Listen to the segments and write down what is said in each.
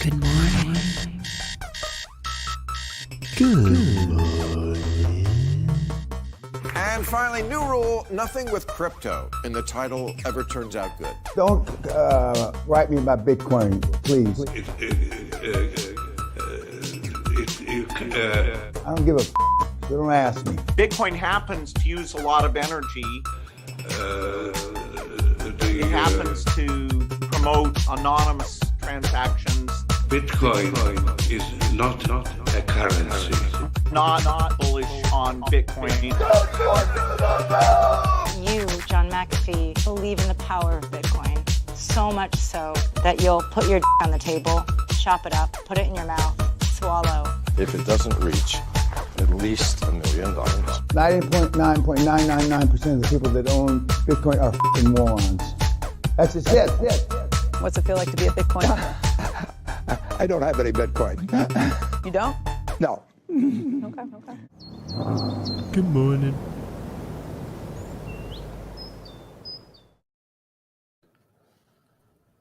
Good morning. Good morning. And finally, new rule, nothing with crypto in the title ever turns out good. Don't write me about Bitcoin, please. I don't give a f***, so don't ask me. Bitcoin happens to use a lot of energy. It happens to promote anonymous transactions. Bitcoin is not a currency. Not bullish on Bitcoin. You, John McAfee, believe in the power of Bitcoin. So much so that you'll put your on the table, chop it up, put it in your mouth, swallow. If it doesn't reach at least $1 million. 99.999% of the people that own Bitcoin are f***ing morons. That's just it. What's it feel like to be a Bitcoin? I don't have any Bitcoin. You don't? No. Okay. Good morning.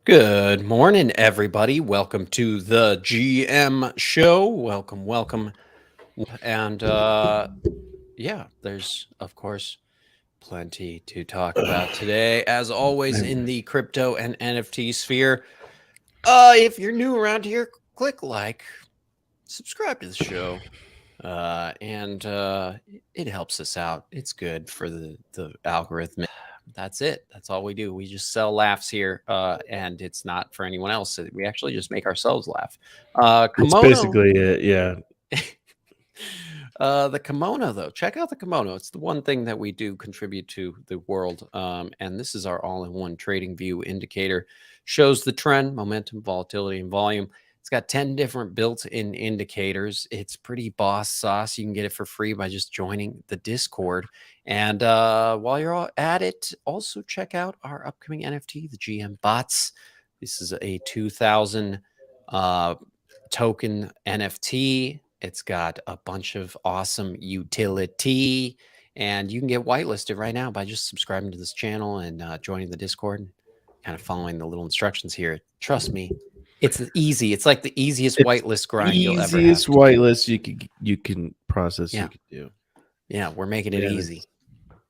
Good morning, everybody. Welcome to the GM show. Welcome. And yeah, there's, of course, plenty to talk about today. As always, in the crypto and NFT sphere. If you're new around here, click like, subscribe to the show, and it helps us out. It's good for the algorithm. That's it. That's all we do. We just sell laughs here, and it's not for anyone else. We actually just make ourselves laugh. It's basically it, yeah. The kimono, though, check out the kimono. It's the one thing that we do contribute to the world. And this is our all-in-one trading view indicator. Shows the trend, momentum, volatility, and volume. It's got 10 different built-in indicators. It's pretty boss sauce. You can get it for free by just joining the Discord. And while you're all at it, also check out our upcoming NFT, the GM Bots. This is a 2,000 token NFT. It's got a bunch of awesome utility, and you can get whitelisted right now by just subscribing to this channel and joining the Discord and kind of following the little instructions here. Trust me, it's easy. It's like the easiest whitelist grind you'll ever have. Easiest whitelist you can process. Yeah. You can do. Yeah, we're making it easy.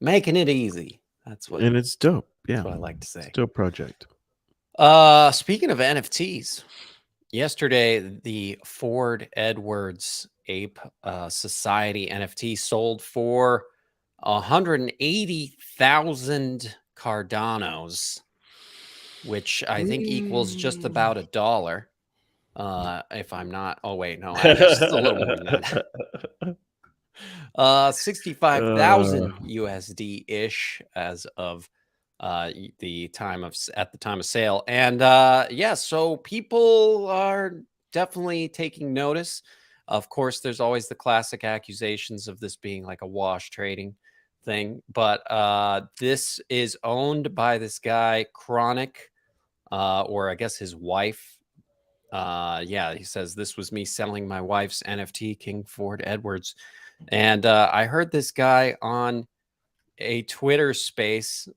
Making it easy. That's what. And it's dope. Yeah, that's what I like to say. It's a dope project. Speaking of NFTs. Yesterday, the Ford Edwards Ape Society NFT sold for 180,000 Cardanos, which I think equals just about $1. If I'm not, oh wait, no, it's a little more than that. 65,000 USD ish as of at the time of sale. And yeah, so people are definitely taking notice. Of course, there's always the classic accusations of this being like a wash trading thing, but this is owned by this guy Chronic, or I guess his wife. Yeah, he says this was me selling my wife's NFT, King Ford Edwards. And I heard this guy on a Twitter space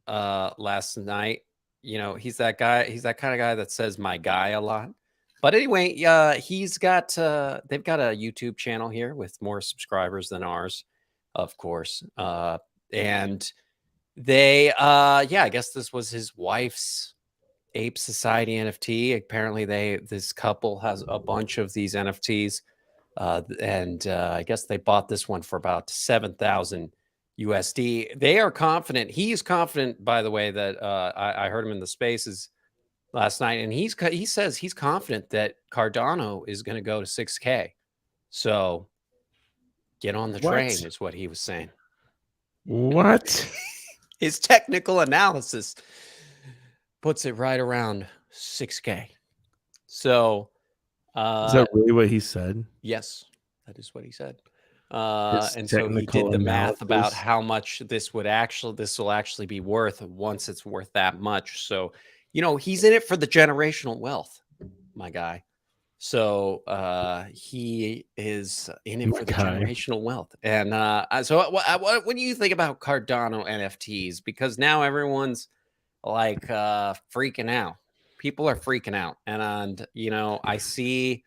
last night. You know, he's that guy. He's that kind of guy that says my guy a lot. But anyway, he's got they've got a YouTube channel here with more subscribers than ours, of course. And they yeah, I guess this was his wife's Ape Society NFT. Apparently this couple has a bunch of these NFTs. And I guess they bought this one for about 7,000 USD. They are confident. He's confident, by the way, that I heard him in the spaces last night, and he says he's confident that Cardano is going to go to 6K. So get on the train is what he was saying. What? His technical analysis puts it right around 6K. So is that really what he said? Yes, that is what he said. And so he did the math about how much this will actually be worth once it's worth that much. So, you know, he's in it for the generational wealth, my guy. So he is in it for the generational wealth. And so what do you think about Cardano NFTs? Because now everyone's like freaking out. People are freaking out, and you know, I see.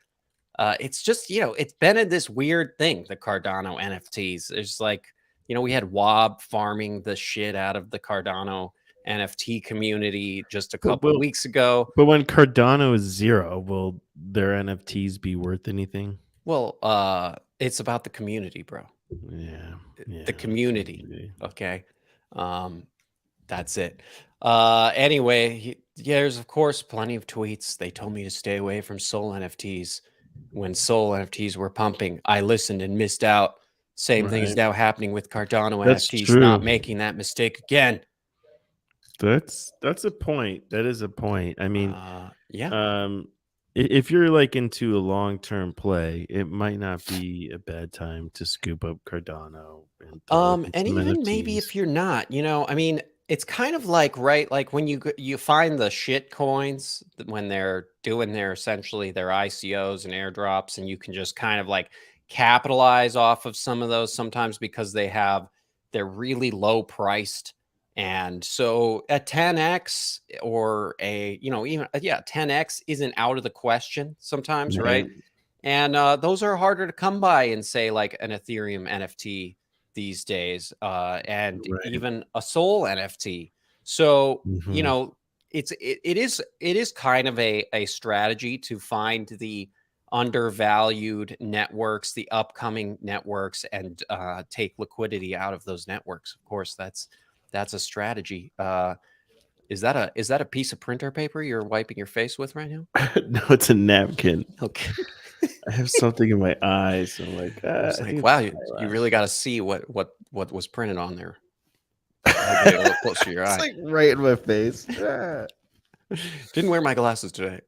It's just, you know, it's been in this weird thing, the Cardano NFTs. It's like, you know, we had Wob farming the shit out of the Cardano NFT community just a couple weeks ago. But when Cardano is 0, will their NFTs be worth anything? Well, it's about the community, bro. Yeah. The community. Okay. That's it. Anyway, there's of course plenty of tweets. They told me to stay away from Sol NFTs when Sol NFTs were pumping. I listened and missed out. Same thing is now happening with Cardano That's NFTs. true. Not making that mistake again. That's a point. That is a point. I mean, yeah. If you're like into a long-term play, it might not be a bad time to scoop up Cardano. And even maybe if you're not, you know, I mean, it's kind of like, right, like when you find the shit coins when they're doing their essentially their ICOs and airdrops, and you can just kind of like capitalize off of some of those sometimes because they're really low priced. And so a 10x or a, you know, even 10x isn't out of the question sometimes, right? And those are harder to come by in, say, like an Ethereum NFT these days, and even a Sol NFT. So you know, it is kind of a strategy to find the undervalued networks, the upcoming networks, and take liquidity out of those networks. Of course, that's a strategy. Is that a piece of printer paper you're wiping your face with right now? No, it's a napkin. Okay. I have something in my eyes. So I'm like, wow, you really got to see what was printed on there. A little close to your eye. It's like right in my face. Didn't wear my glasses today.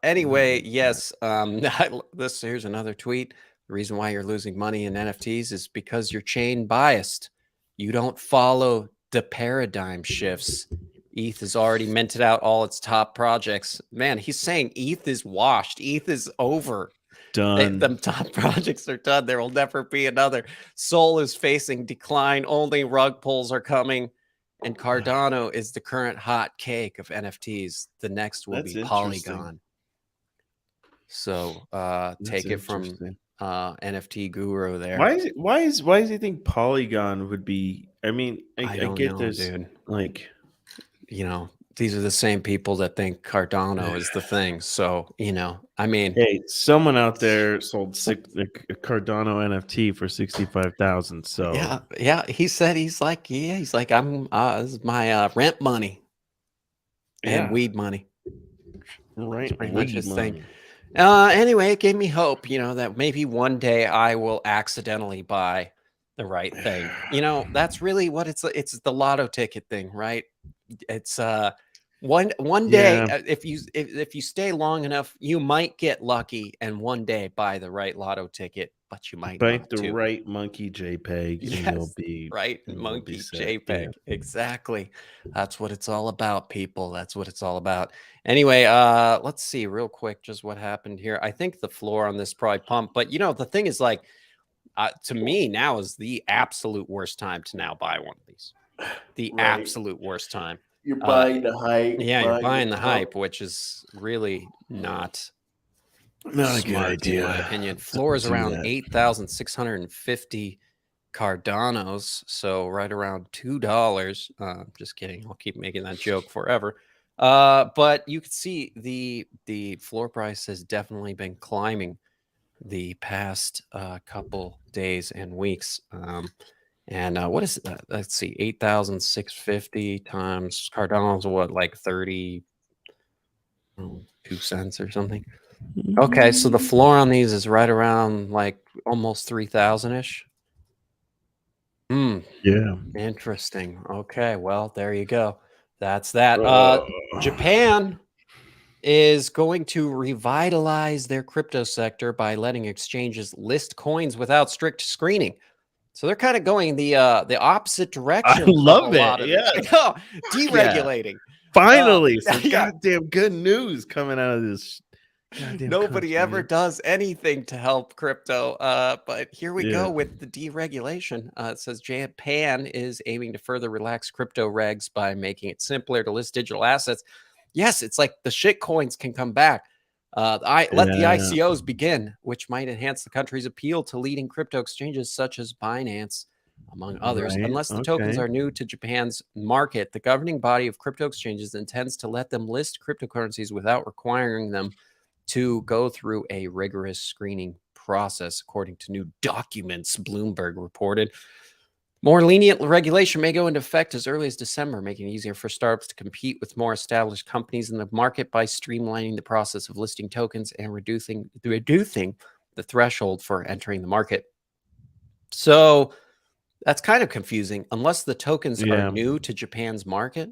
Anyway, yes. Here's another tweet. The reason why you're losing money in NFTs is because you're chain biased. You don't follow the paradigm shifts. ETH has already minted out all its top projects. Man, he's saying ETH is washed. ETH is over. Done. The top projects are done. There will never be another. Sol is facing decline. Only rug pulls are coming. And Cardano is the current hot cake of NFTs. The next will be Polygon. So take it from NFT guru there. Why does he think Polygon would be? I mean, I get know, this, dude. like, you know, these are the same people that think Cardano is the thing. So, you know, I mean, hey, someone out there sold a Cardano NFT for 65,000. So yeah. He said he's like, I'm this is my rent money and weed money. Right, pretty much his thing. Anyway, it gave me hope, you know, that maybe one day I will accidentally buy the right thing. You know, that's really what it's the lotto ticket thing, right? It's one day if you stay long enough, you might get lucky and one day buy the right lotto ticket, but you might buy the right monkey JPEG. Yes, and you'll be right, monkey JPEG. Yeah. Exactly. That's what it's all about, people. That's what it's all about. Anyway, let's see real quick just what happened here. I think the floor on this probably pumped, but you know, the thing is, like, to me now is the absolute worst time to now buy one of these. The absolute worst time. You're buying the hype. Yeah, you're buying the hype, which is really not a good idea, in my opinion. Floor is around 8,650 Cardanos, so right around $2. Just kidding. I'll keep making that joke forever. But you can see the floor price has definitely been climbing the past couple days and weeks. And what is that? Let's see, 8,650 times Cardano's what, like 32 cents or something. Okay, so the floor on these is right around like almost 3,000 ish. Yeah, interesting. Okay, well, there you go. That's that. Japan is going to revitalize their crypto sector by letting exchanges list coins without strict screening. So they're kind of going the opposite direction. I love it. Yeah, deregulating. Finally, some goddamn good news coming out of this. Nobody ever does anything to help crypto, but here we go with the deregulation. It says Japan is aiming to further relax crypto regs by making it simpler to list digital assets Yes, it's like the shit coins can come back. Let the ICOs begin, which might enhance the country's appeal to leading crypto exchanges such as Binance, among others. Right. Unless the tokens Okay. are new to Japan's market, the governing body of crypto exchanges intends to let them list cryptocurrencies without requiring them to go through a rigorous screening process, according to new documents, Bloomberg reported. More lenient regulation may go into effect as early as December, making it easier for startups to compete with more established companies in the market by streamlining the process of listing tokens and reducing the threshold for entering the market. So that's kind of confusing. Unless the tokens are Yeah. new to Japan's market,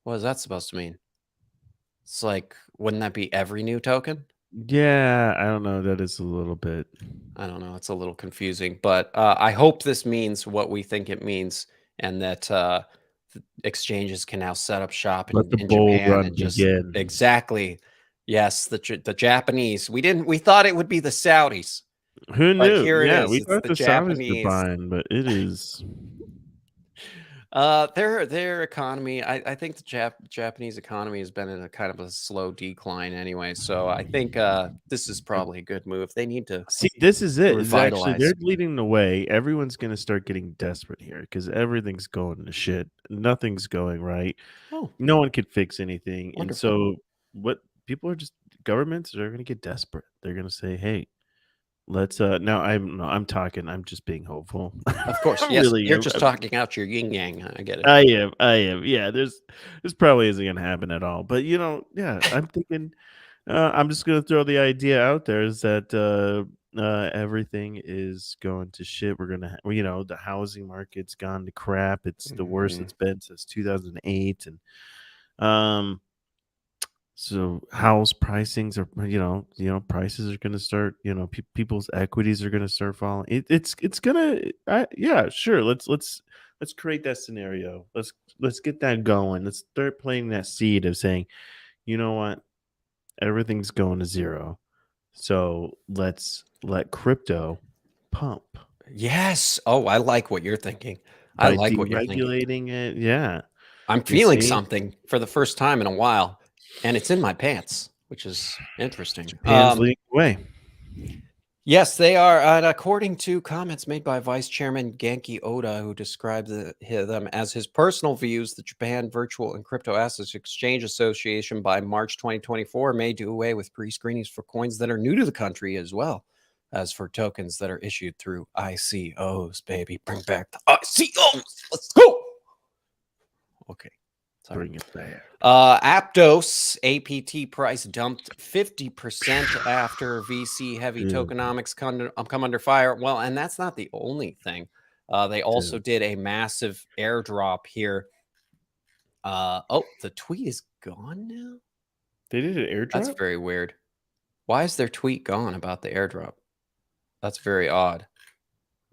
what is that supposed to mean? It's like, wouldn't that be every new token? Yeah. I don't know. That is a little bit. I don't know. It's a little confusing, but I hope this means what we think it means, and that exchanges can now set up shop Let the in bull Japan run and just begin. exactly. Yes, the Japanese. We thought it would be the Saudis, Who but knew? here it Yeah, is. we It's thought the the Saudis were Japanese. buying, but it is. Their economy. I think the Japanese economy has been in a kind of a slow decline anyway. So I think this is probably a good move. They need to See, this is it. Is actually revitalize. they're leading the way. Everyone's going to start getting desperate here because everything's going to shit. Nothing's going right. Oh, No one could fix anything, and wonderful. so what people are just governments are going to get desperate. They're going to say, "Hey, let's." Now I'm talking. I'm just being hopeful. Of course, I yes. really You're am. just talking out your yin yang. I get it. I am. I am. Yeah. This probably isn't going to happen at all. But yeah. I'm thinking. I'm just going to throw the idea out there is that everything is going to shit. We're gonna, the housing market's gone to crap. It's the worst Mhm. it's been since 2008, and um, so house pricings are, prices are going to start. People's equities are going to start falling. It's gonna, yeah, sure. Let's create that scenario. Let's get that going. Let's start planting that seed of saying, you know what, everything's going to zero. So let's let crypto pump Yes. Oh, I like what you're thinking. I by like what you're thinking. deregulating it. Yeah. I'm You feeling see, something for the first time in a while, and it's in my pants, which is interesting. Japan's leading the way. Yes, they are. And according to comments made by Vice Chairman Genki Oda, who described them as his personal views, the Japan Virtual and Crypto Assets Exchange Association by March 2024 may do away with pre-screenings for coins that are new to the country as well as for tokens that are issued through ICOs, baby. Bring back the ICOs. Let's go. Okay. Sorry. Bring it back. Aptos APT price dumped 50% after VC heavy Dude. tokenomics come under fire. Well, and that's not the only thing. They also did a massive airdrop here. Oh, the tweet is gone now. They did an airdrop? That's very weird. Why is their tweet gone about the airdrop? That's very odd.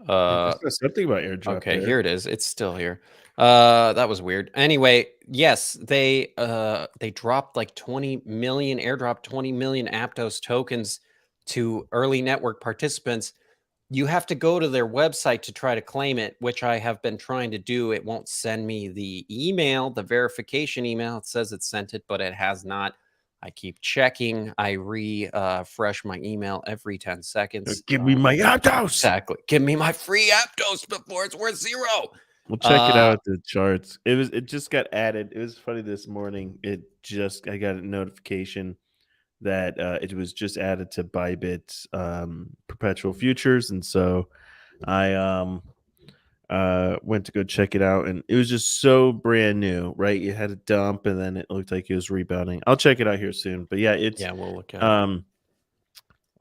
I saw something about airdrop. Okay, there. here it is. It's still here. That was weird. Anyway, yes, they dropped like 20 million, airdropped 20 million Aptos tokens to early network participants. You have to go to their website to try to claim it, which I have been trying to do. It won't send me the email, the verification email. It says it sent it, but it has not. I keep checking. I refresh my email every 10 seconds. Give me my Aptos. Exactly. Give me my free Aptos before it's worth zero. We'll check it out at the charts. It just got added. It was funny this morning. I got a notification that it was just added to Bybit's perpetual futures, and so I went to go check it out, and it was just so brand new, right? You had a dump, and then it looked like it was rebounding. I'll check it out here soon, but yeah, we'll look at it.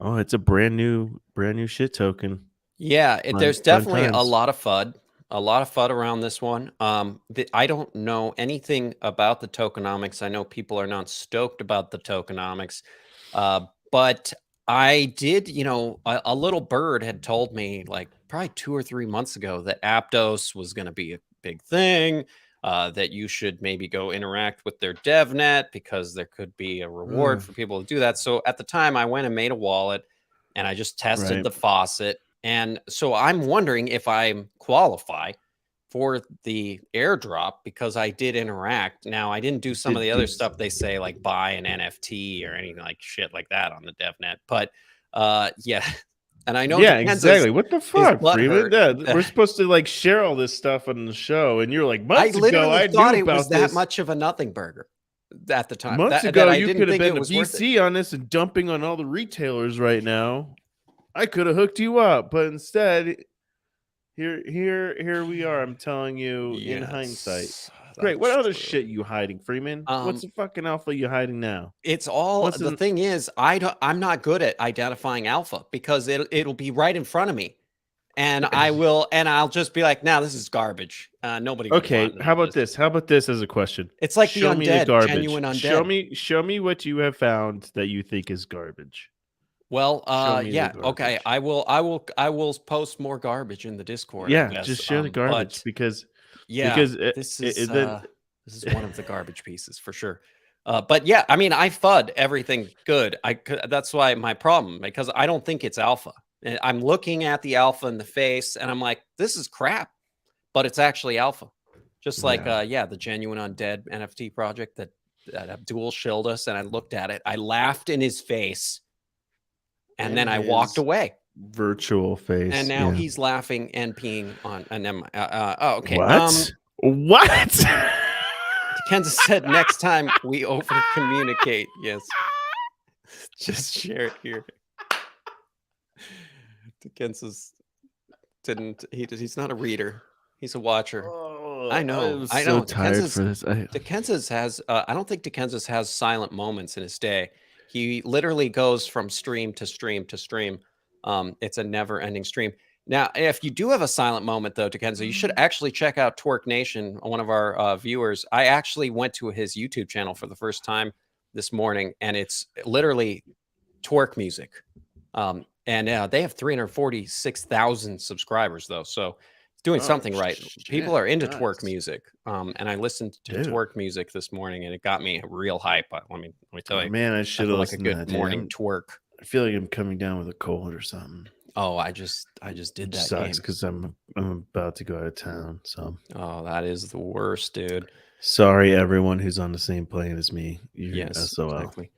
Oh, it's a brand new shit token. Yeah, there's definitely a times. lot of FUD. A lot of FUD around this one. I don't know anything about the tokenomics. I know people are not stoked about the tokenomics, but I did, a little bird had told me like probably 2 or 3 months ago that Aptos was going to be a big thing, that you should maybe go interact with their DevNet because there could be a reward for people to do that. So at the time I went and made a wallet and I just tested the faucet. And so I'm wondering if I qualify for the airdrop because I did interact. Now I didn't do some of the other stuff they say, like buy an NFT or anything like shit like that on the DevNet. But yeah, and I know Yeah, Depends exactly. What the fuck, Freeman? butthurt. Yeah, we're supposed to like share all this stuff on the show, and you're like, I months ago, literally I thought knew it was about that this. much of a nothing burger at the time. Months that ago, I you didn't could have think been it a was worth it. VC on this and dumping on all the retailers right now. I could have hooked you up, but instead, here we are. I'm telling you, in hindsight. Yes, Great. What that's other true. shit you hiding, Freeman? What's the fucking alpha you hiding now? It's all What's the in- thing is, I'm not good at identifying alpha because it'll be right in front of me, and I'll just be like, "Now this is garbage. Nobody." would Okay, want how about this. this? How about this as a question? It's like Show the me undead, garbage. genuine undead. Show me what you have found that you think is garbage. Well, Show me the yeah, okay. garbage. I will post more garbage in the Discord. I Yeah, guess. just share the garbage but because yeah, this is then this is one of the garbage pieces for sure. But yeah, I mean, I FUD everything good. That's why my problem, because I don't think it's alpha. And I'm looking at the alpha in the face, and I'm like, this is crap, but it's actually alpha. Just like the genuine undead NFT project that Abdul shilled us, and I looked at it, I laughed in his face, and then I walked away. Virtual face, and now he's laughing and peeing on. And then, okay. What? Kansas said next time we over communicate. Yes, just share it here. Kansas didn't. He's not a reader. He's a watcher. I know. I'm so tired for this. Kansas has. I don't think Kansas has silent moments in his day. He literally goes from stream to stream to stream. It's a never-ending stream. Now, if you do have a silent moment, though, Kenzo, you should actually check out Twerk Nation, one of our viewers. I actually went to his YouTube channel for the first time this morning, and it's literally twerk music. And they have 346,000 subscribers, though, so it's doing something right. Shit, people are into nice. twerk music, and I listened to twerk music this morning, and it got me real hype. Let me tell you, man, I should have like a good morning twerk. I feel like I'm coming down with a cold or something. Oh, I just did that. Sucks because I'm about to go out of town. So that is the worst, dude. Sorry, everyone who's on the same plane as me. Yes, SOL. exactly.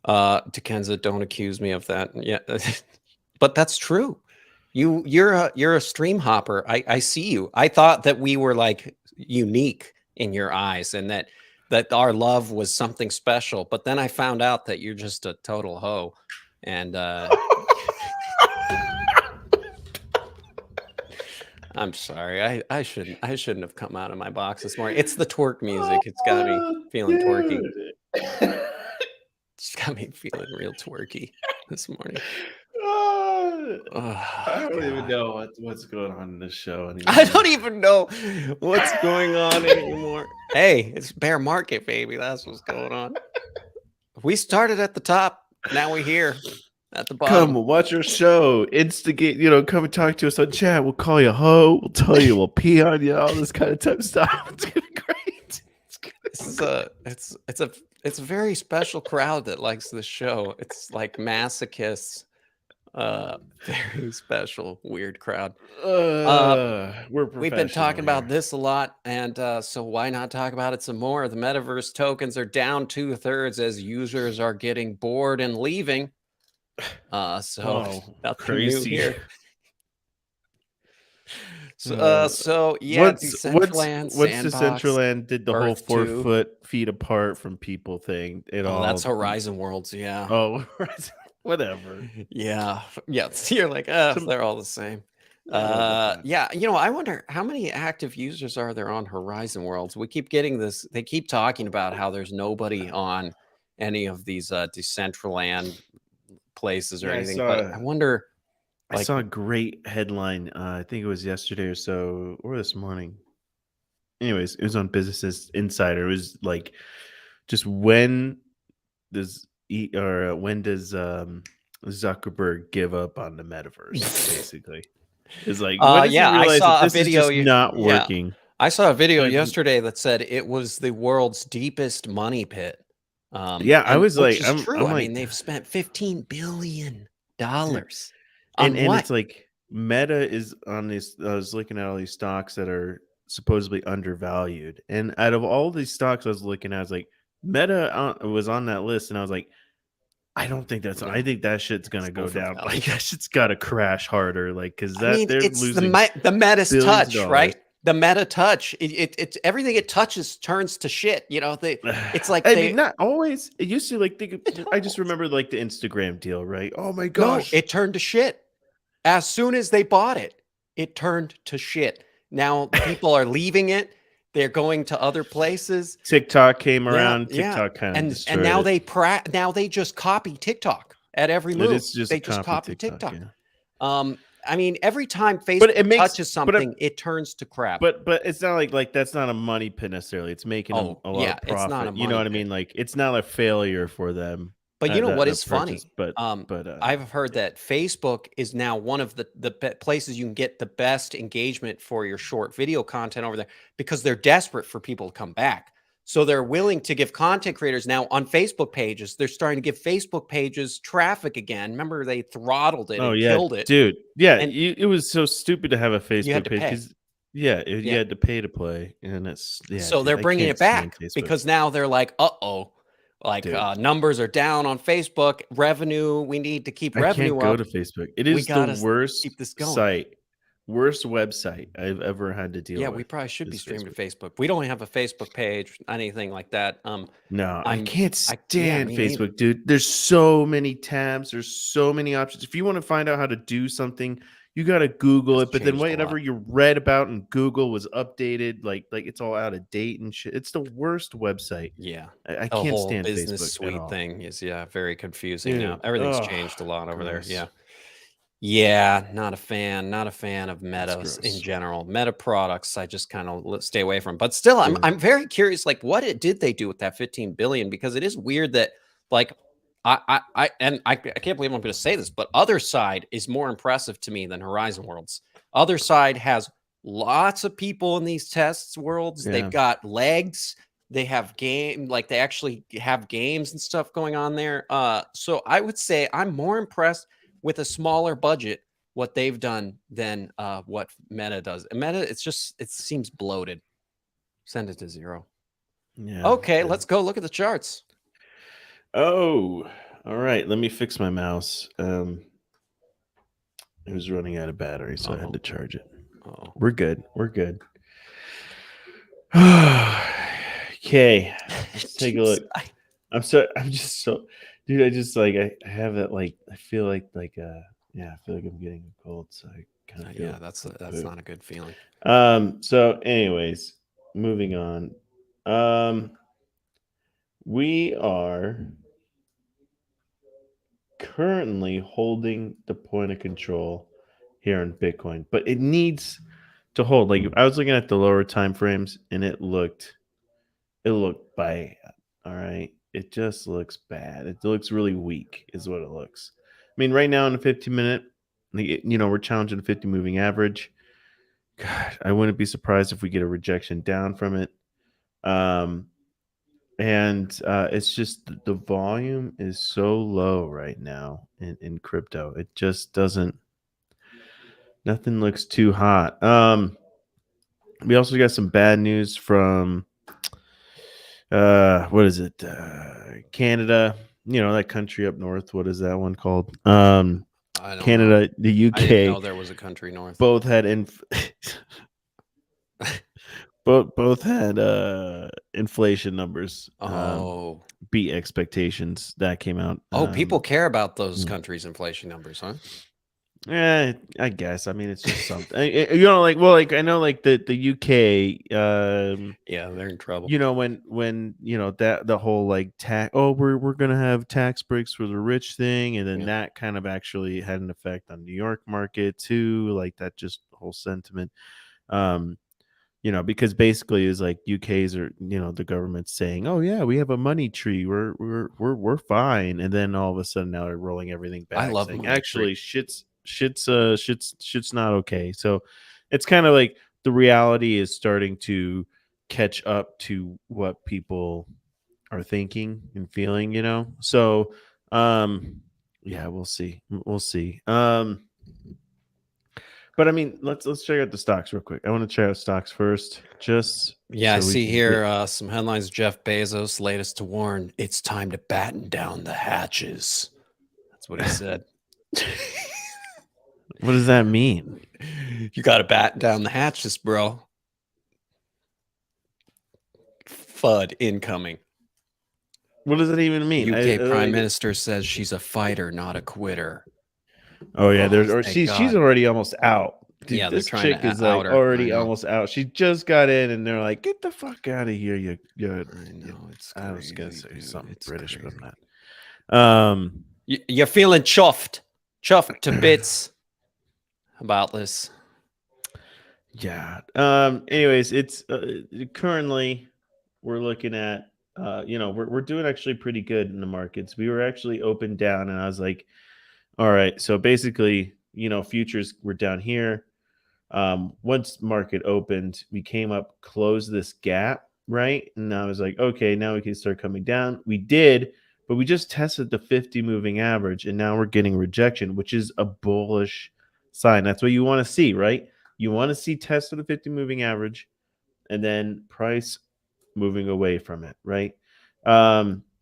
Dekenza, don't accuse me of that. Yeah, but that's true. You're a stream hopper. I see you. I thought that we were like unique in your eyes, and that our love was something special. But then I found out that you're just a total hoe, and I'm sorry. I shouldn't have come out of my box this morning. It's the twerk music. It's got me feeling twerky. It's got me feeling real twerky this morning. I don't even know what's going on in this show anymore. I don't even know what's going on anymore. Hey, it's bear market, baby. That's what's going on. We started at the top. Now we're here at the bottom. Come watch our show. Instigate, come and talk to us on chat. We'll call you a hoe. We'll tell you we'll pee on you, all this kind of type of stuff. It's gonna be great. It's a very special crowd that likes this show. It's like masochists. Very special, weird crowd. We've been talking about this a lot, and so why not talk about it some more? The metaverse tokens are down 2/3 as users are getting bored and leaving. So nothing crazy new here. So yeah, Decentraland, what's Sandbox, Decentraland did the whole Earth 4 feet apart from people thing. That's Horizon Worlds, yeah. Oh, whatever. Yeah. So you're like, they're all the same. Yeah. I wonder how many active users are there on Horizon Worlds. We keep getting this. They keep talking about how there's nobody on any of these Decentraland places or anything. But I wonder. I saw a great headline. I think it was yesterday or so, or this morning. Anyways, it was on Business Insider. It was like, just when does Zuckerberg give up on the metaverse? Basically, it's like, when does he realize I saw that this a video is just not working. I saw a video yesterday that said it was the world's deepest money pit. I was like, I'm like, they've spent $15 billion. And it's like Meta is on this. I was looking at all these stocks that are supposedly undervalued. And out of all these stocks I was looking at, I was like, Meta was on that list, and I was like, I don't think that's. No. I think that shit's gonna go down. overvalued. Like that shit's got to crash harder. Like because I mean, they're it's losing the Meta's billions of touch, dollars. right? The Meta touch. It's everything it touches turns to shit. You know, it's like I mean, not always. It used to like I just remember like the Instagram deal, right? Oh my gosh, no, it turned to shit. As soon as they bought it, it turned to shit. Now people are leaving it. They're going to other places. TikTok came Yeah, around. yeah. TikTok kind of and destroyed now it. now they just copy TikTok at every move. It is just They a just copy TikTok. yeah. I mean, every time But Facebook it makes- touches something, it turns to crap. But it's not like that's not a money pit necessarily. It's making them a lot yeah, of it's profit. not a You know money what I pit. mean? Like it's not a failure for them. But you know what is funny? purchase, but I've heard that Facebook is now one of the places you can get the best engagement for your short video content over there because they're desperate for people to come back. So they're willing to give content creators now on Facebook pages. They're starting to give Facebook pages traffic again. Remember, they throttled it and killed it. dude. Yeah, And it was so stupid to have a Facebook had to page. pay. 'Cause, you had to pay to play, and it's so dude, they're I bringing can't it back stand Facebook. because now they're like, like Dude. numbers are down on Facebook. Revenue, we need to keep I revenue can't go up. to Facebook. It We is gotta the worst keep this going. site, worst website I've ever had to deal with. Yeah, we probably should be is streaming Facebook. to Facebook. We don't have a Facebook page, anything like that. No, I I'm- can't yeah, stand me neither. Facebook, dude. There's so many tabs. There's so many options. If you want to find out how to do something, you got to Google It's it. But then changed a whatever lot. you read about in Google was updated. Like it's all out of date and shit. It's the worst website. Yeah, I the can't whole stand business Facebook at suite all. thing is very confusing now. Dude, Everything's ugh, changed a lot over there. gross. Yeah, not a fan of Metas in gross. general. Meta products, I just kind of stay away from. But still, Dude. I'm very curious. Like, did they do with that 15 billion? Because it is weird that like I can't believe I'm going to say this, but Other Side is more impressive to me than Horizon Worlds. Other Side has lots of people in these tests worlds. Yeah. They've got legs. They have they actually have games and stuff going on there. So I would say I'm more impressed with a smaller budget what they've done than what Meta does. And Meta, it seems bloated. Send it to 0. Yeah. Okay, yeah. let's go look at the charts. Oh, all right. Let me fix my mouse. It was running out of battery, so I had to charge it. Oh, We're good. We're good. Okay, let's take a look. I'm just so, dude. I just like I have it like I feel like yeah, I feel like I'm getting a cold, so I kind of yeah, that's not a good feeling. So anyways, moving on. We are currently holding the point of control here in Bitcoin, but it needs to hold. Like I was looking at the lower time frames, and it looked bad. All right, it just looks bad. It looks really weak, is what it looks. I mean, right now in the 15-minute, we're challenging the 50 moving average. God, I wouldn't be surprised if we get a rejection down from it. And it's just the volume is so low right now in crypto. It just doesn't. Nothing looks too hot. We also got some bad news from what is it? Canada. That country up north. What is that one called? I don't Canada, know. the UK. I didn't know there was a country north. Both had both had inflation numbers. Beat expectations that came out. People care about those countries' inflation numbers, huh? Yeah, I guess. I mean, it's just something. I know, like the UK. Yeah, they're in trouble. When that the whole like tax. Oh, we're gonna have tax breaks for the rich thing, and then that kind of actually had an effect on New York market too. Like that, just whole sentiment. Because basically is like UK's are the government's saying, oh yeah, we have a money tree, we're fine, and then all of a sudden now they're rolling everything back. I love saying, money actually shit's not okay. So it's kind of like the reality is starting to catch up to what people are thinking and feeling. So yeah, we'll see. But I mean, let's check out the stocks real quick. I want to check out stocks first, just Yeah, I so we see can here get- some headlines. Jeff Bezos latest to warn it's time to batten down the hatches. That's what he said. What does that mean? You got to batten down the hatches, bro. FUD incoming. What does that even mean? UK Prime like- Minister says she's a fighter, not a quitter. Oh yeah, there's or thank she's God. already almost out. Dude, Yeah, they're this trying chick to is out like her. I already know. almost out. She just got in, and they're like, "Get the fuck out of here, you." I know it's. I was gonna crazy, say dude. something It's British, but crazy. I'm not. You're feeling chuffed to bits about this. Yeah. Anyways, it's currently we're looking at we're doing actually pretty good in the markets. We were actually open down, and I was like, all right. So basically, futures were down here. Once market opened, we came up, closed this gap, right? And I was like, okay, now we can start coming down. We did, but we just tested the 50 moving average, and now we're getting rejection, which is a bullish sign. That's what you want to see, right? You want to see test of the 50 moving average and then price moving away from it, right?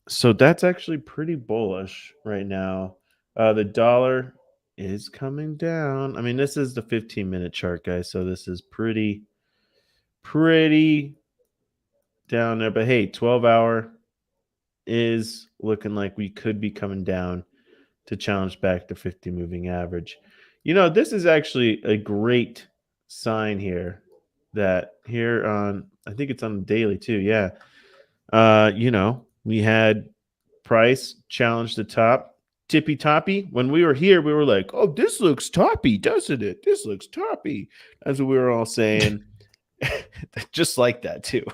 So that's actually pretty bullish right now. The dollar is coming down. I mean, this is the 15-minute chart, guys. So this is pretty down there. But hey, 12-hour is looking like we could be coming down to challenge back the 50 moving average. This is actually a great sign here that here on, I think it's on the daily too. Yeah. We had price challenge the top, tippy toppy. When we were here, we were like, oh, this looks toppy, doesn't it? This looks toppy. That's what we were all saying. Just like that too.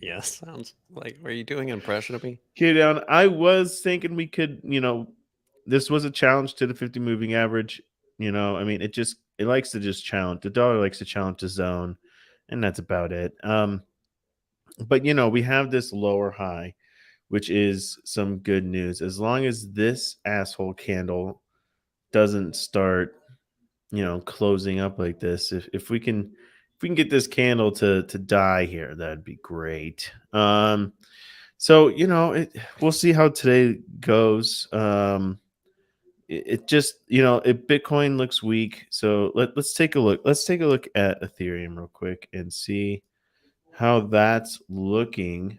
Yeah, sounds like. Were you doing an impression of me? Okay, down. I was thinking we could, this was a challenge to the 50 moving average. I mean, it likes to just challenge. The dollar likes to challenge the zone, and that's about it. But we have this lower high, which is some good news. As long as this asshole candle doesn't start, closing up like this, if we can get this candle to die here, that'd be great. So we'll see how today goes. It just Bitcoin looks weak, so let's take a look. Let's take a look at Ethereum real quick and see how that's looking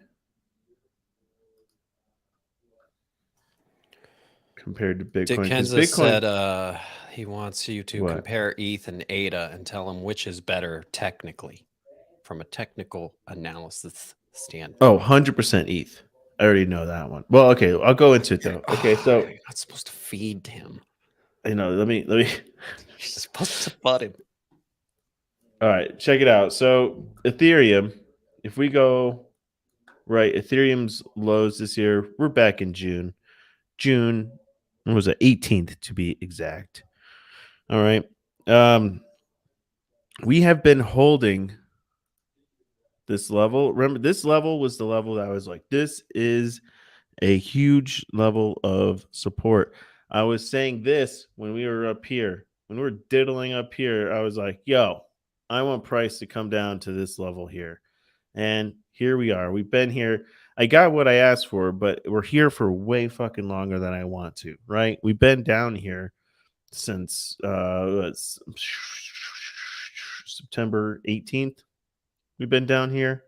compared to Bitcoin. Dick 'Cause Kenza Bitcoin said he wants you to What? compare ETH and ADA and tell him which is better technically, from a technical analysis standpoint. Oh, 100% ETH. I already know that one. Well, okay, I'll go into it though. Okay, so You're not supposed to feed him. let me You're supposed to butt him. all right, check it out. So Ethereum, if we go right, Ethereum's lows this year, we're back in June. What was it, 18th to be exact. All right. We have been holding this level. Remember, this level was the level that I was like, this is a huge level of support. I was saying this when we were up here, when we were diddling up here. I was like, yo, I want price to come down to this level here. And here we are. We've been here. I got what I asked for, but we're here for way fucking longer than I want to, right? We've been down here since September 18th. We've been down here.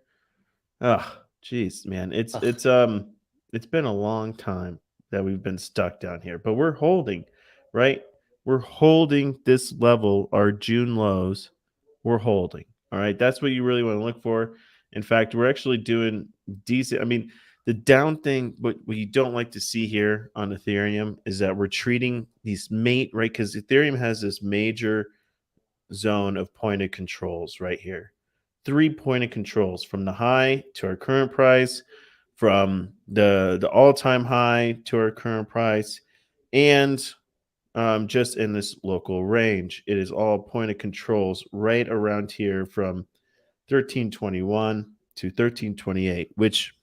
Oh, geez, man. It's been a long time that we've been stuck down here, but we're holding, right? We're holding this level, our June lows. We're holding. All right. That's what you really want to look for. In fact, we're actually doing decent. I mean, the down thing, what you don't like to see here on Ethereum is that we're treating these right? Because Ethereum has this major zone of pointed controls right here. 3 pointed controls from the high to our current price, from the all-time high to our current price, and just in this local range. It is all pointed controls right around here from 1321 to 1328, which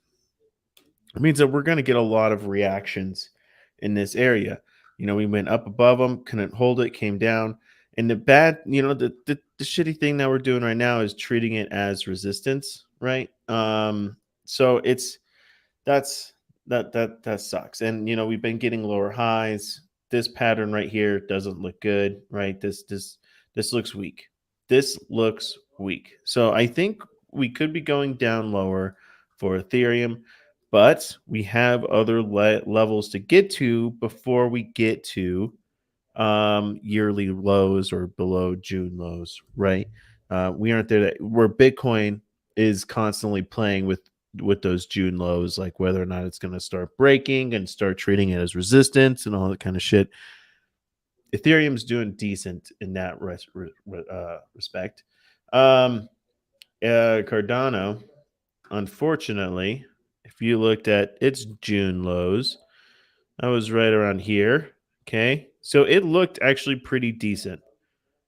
means that we're going to get a lot of reactions in this area. We went up above them, couldn't hold it, came down, And the bad, the shitty thing that we're doing right now is treating it as resistance, right? So that sucks. And we've been getting lower highs. This pattern right here doesn't look good, right? This looks weak. This looks weak. So I think we could be going down lower for Ethereum, but we have other levels to get to before we get to yearly lows or below June lows, right? We aren't there where Bitcoin is constantly playing with those June lows, like whether or not it's going to start breaking and start treating it as resistance and all that kind of shit. Ethereum's doing decent in that respect. Cardano, unfortunately, if you looked at its June lows, that was right around here. Okay, so it looked actually pretty decent.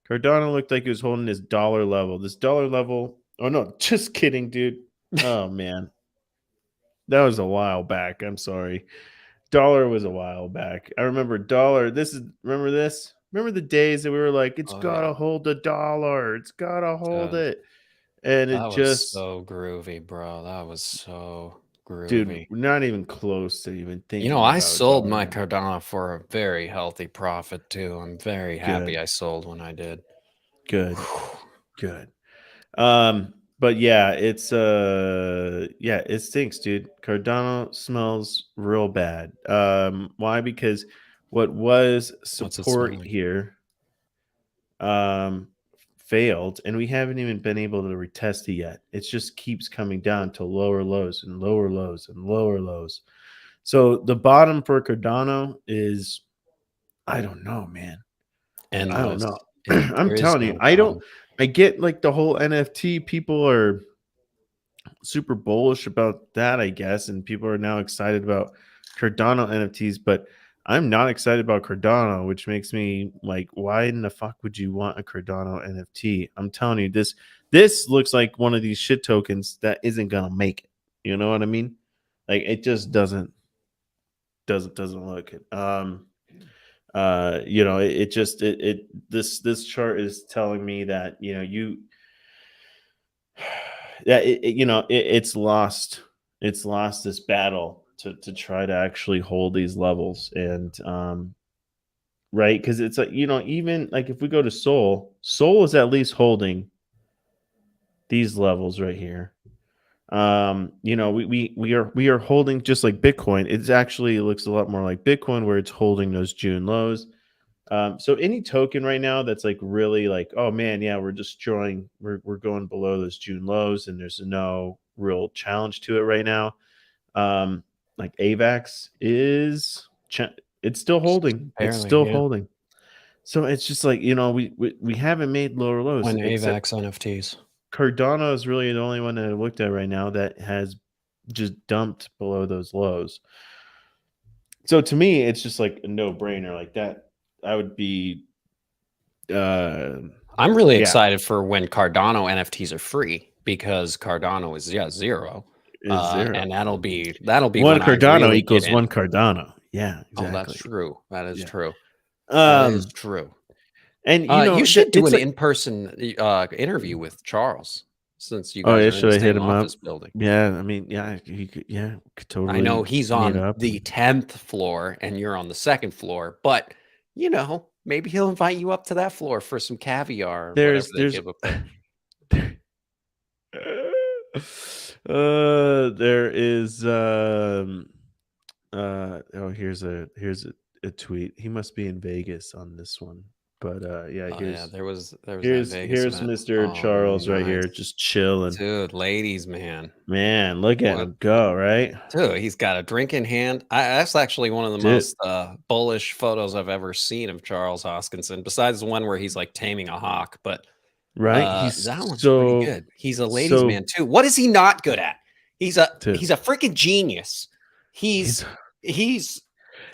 Cardano looked like it was holding this dollar level. This dollar level. Oh no, just kidding, dude. Oh man, that was a while back. I'm sorry. Dollar was a while back. I remember dollar. Remember this? Remember the days that we were like, it's Oh, gotta yeah. hold the dollar. It's gotta hold Dude, it. And that it was just, so groovy, bro. That was so dude, groovy. we're not even close to even You know, thinking I about sold dollar my anymore. Cardano for a very healthy profit too. I'm very happy Good, I sold when I did. good, good. But yeah, it stinks, dude. Cardano smells real bad. Why? Because what was What's it support smelling? here um failed, and we haven't even been able to retest it yet. It just keeps coming down to lower lows and lower lows and lower lows. So the bottom for Cardano is, I don't know, man. I don't Endless. know. I'm There is telling you, no bottom. I get like the whole NFT people are super bullish about that, I guess, and people are now excited about Cardano NFTs, but I'm not excited about Cardano, which makes me like, why in the fuck would you want a Cardano NFT? I'm telling you, this looks like one of these shit tokens that isn't gonna make it. You know what I mean? Like it just doesn't look it. It just this chart is telling me that yeah, it's lost this battle to try to actually hold these levels. And right, because it's like, even like if we go to Soul is at least holding these levels right here. We are holding just like Bitcoin. It looks a lot more like Bitcoin, where it's holding those June lows. So any token right now that's like really like, oh man, yeah, we're going below those June lows, and there's no real challenge to it right now. Like AVAX it's still holding. It's Barely, still yeah. holding. So it's just like, we haven't made lower lows When except AVAX NFTs. Cardano is really the only one that I looked at right now that has just dumped below those lows. So to me, it's just like a no-brainer. Like that, I would be I'm really yeah, excited for when Cardano NFTs are free, because Cardano is 0. is zero. And that'll be One when I Cardano really get equals in. one Cardano. Yeah, Oh, that's exactly. true. That is Yeah. true. That is true. And You should do it's an like, in-person interview with Charles, since you oh guys yeah, are in the should I hit same him up? office building. Yeah, I mean, yeah, could I know totally he's meet on up. the 10th floor and you're on the 2nd floor, but maybe he'll invite you up to that floor for some caviar or whatever they There's give up there. there is oh, here's a tweet. He must be in Vegas on this one. But yeah, Oh yeah, there was that Vegas here's event. Mr. Oh, Charles right nice. here, just chilling. Dude, ladies, man. Man, look at What? him go, right? Dude, he's got a drink in hand. That's actually one of the Dude, most bullish photos I've ever seen of Charles Hoskinson, besides the one where he's like taming a hawk. But right? He's that one's pretty so good. He's a ladies' so man too. What is he not good at? He's a dude. freaking genius. He's a He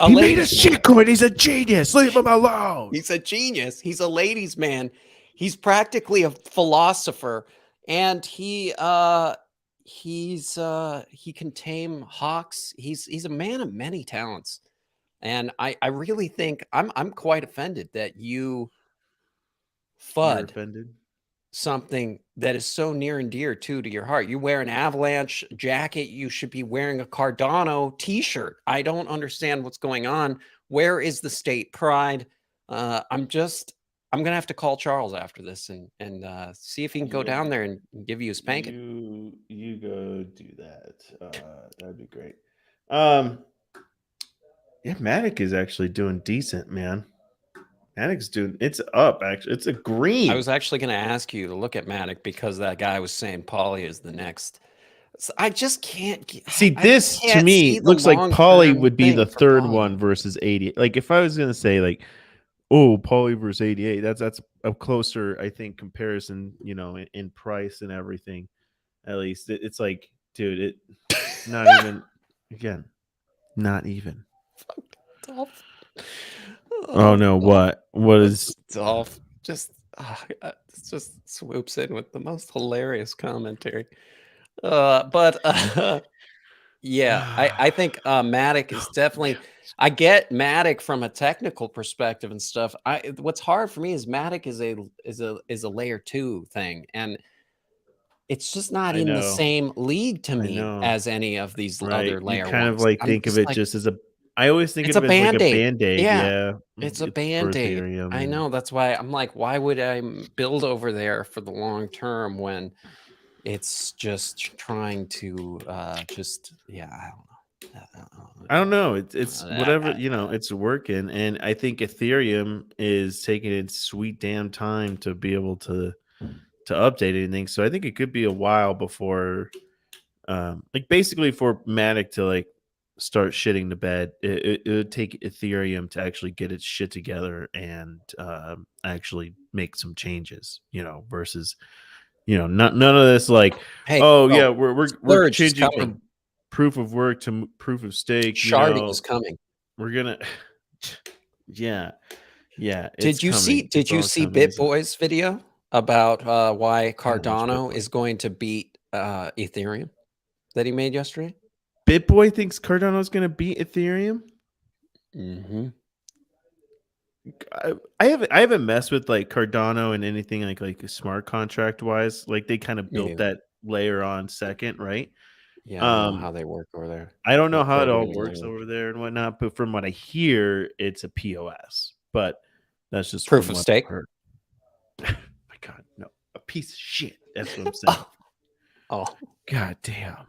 made a ladies' man. shitcoin. He's a genius. Leave him alone. He's a genius. He's a ladies' man. He's practically a philosopher, and he can tame hawks. He's a man of many talents, and I really think I'm quite offended that you FUD offended. something that is so near and dear to your heart. You wear an Avalanche jacket, you should be wearing a Cardano t-shirt. I don't understand what's going on. Where is the state pride? I'm gonna have to call Charles after this and see if he can go down there and give you a spanking. You go do that. That'd be great. Yeah, Matic is actually doing decent, man. Matic's doing, it's up actually. It's a green. I was actually going to ask you to look at Matic because that guy was saying Poly is the next. So I just can't see I this can't to me see the looks like Poly long-term would be the thing for third Poly. one versus 88. Like if I was gonna say like, oh, Poly versus 88, that's a closer, I think, comparison, you know, in price and everything. At least it's like, dude, it not even again, not even. Oh no, what is Dolph just swoops in with the most hilarious commentary. Yeah, I think Matic is definitely. I get Matic from a technical perspective and stuff. What's hard for me is Matic is a layer 2 thing, and it's just not in the same league to me as any of these other layer you kind ones. of like I'm think of just it like, just as a. I always think it's of a it as like a Band-Aid. Band-Aid. Yeah, Yeah, it's a for Band-Aid. Ethereum. I know. That's why I'm like, why would I build over there for the long term when it's just trying to I don't know. It's whatever, you know, it's working. And I think Ethereum is taking its sweet damn time to be able to update anything. So I think it could be a while before like basically for Matic to like start shitting the bed. It would take Ethereum to actually get its shit together and actually make some changes, you know, versus, you know, none of this like, Hey, oh yeah, we're Splurge is changing coming. from proof of work to proof of stake. Sharding You know, is coming. we're gonna, yeah. Did you see BitBoy's video about why Cardano is going to beat Ethereum that he made yesterday? BitBoy thinks Cardano is going to beat Ethereum. Mm-hmm. I haven't messed with like Cardano and anything like smart contract wise. Like they kind of built that layer on second, right? Yeah, I don't know how they work over there. I don't know how it all works over there and whatnot, but from what I hear, it's a POS. But that's just proof of stake. My God, no, a piece of shit. That's what I'm saying. Oh, God damn.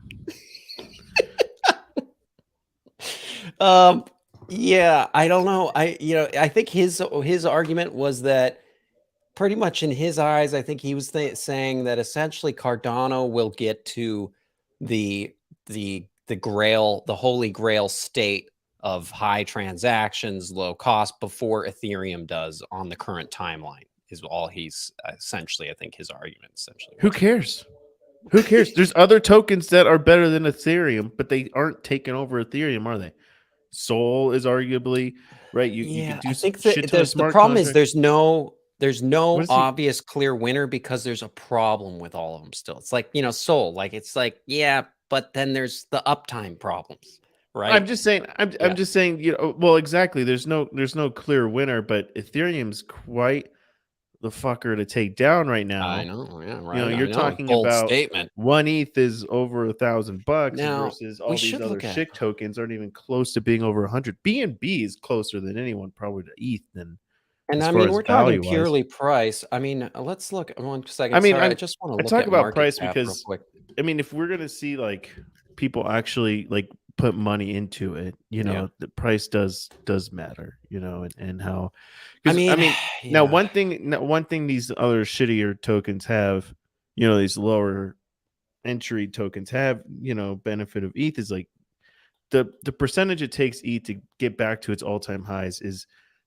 Yeah, I don't know. I think his argument was that pretty much in his eyes, I think he was saying that essentially Cardano will get to the grail, the holy grail state of high transactions, low cost before Ethereum does on the current timeline is all he's essentially, I think his argument essentially. Who cares? Who cares? There's other tokens that are better than Ethereum, but they aren't taking over Ethereum, are they? Sol is arguably right. You could do I think shit ton of the smart problem is contracts. there's no obvious clear winner because there's a problem with all of them still. It's like, you know, Sol, like it's like, yeah, but then there's the uptime problems, right? I'm just saying, I'm just saying, you know, well, exactly. There's no clear winner, but Ethereum's quite the fucker to take down right now. I know, yeah, right. You know, you're talking bold about statement. One ETH is over $1,000 Now, versus all these other shit tokens aren't even close to being over 100. BNB is closer than anyone probably to ETH than. And I mean, we're talking purely price. I mean, let's look 1 second. I mean, I just want to look talk at about price cap because I mean, if we're gonna see like people actually like put money into it, you know, the price does matter, you know, and how. I mean, now one thing these other shittier tokens have, you know, these lower entry tokens have, you know, benefit of ETH is like the percentage it takes ETH to get back to its all-time highs is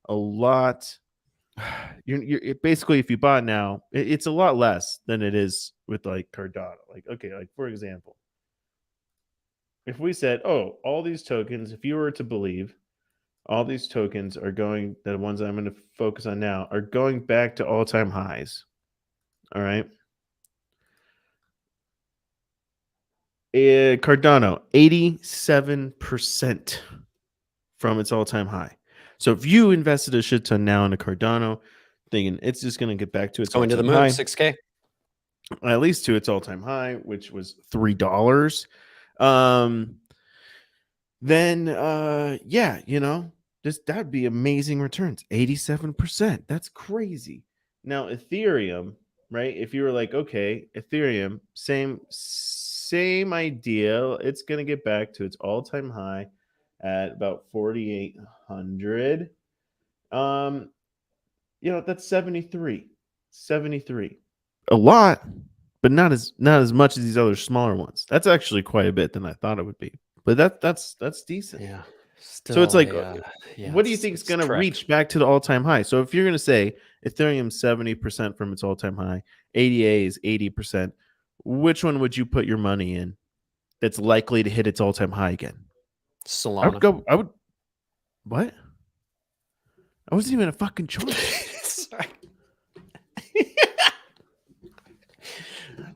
a lot. You're basically, if you bought now, it's a lot less than it is with like Cardano. Like, okay, like for example, if we said, oh, all these tokens, if you were to believe all these tokens are going, the ones I'm going to focus on now, are going back to all-time highs. All right. Cardano, 87% from its all-time high. So if you invested a shit ton now into Cardano, thinking it's just going to get back to It's its going to the all-time moon. high, 6K. at least to its all-time high, which was $3. Then yeah, that'd be amazing returns. 87%. That's crazy. Now Ethereum, right? If you were like, okay, Ethereum, same idea. It's gonna get back to its all-time high at about 4,800. That's 73. A lot, but not as much as these other smaller ones. That's actually quite a bit than I thought it would be. But that's decent. Yeah. So it's like, yeah, what do you think is going to trek. reach back to the all-time high? So if you're going to say Ethereum 70% from its all-time high, ADA is 80%, which one would you put your money in that's likely to hit its all-time high again? Solana. What? I wasn't even a fucking choice. Sorry.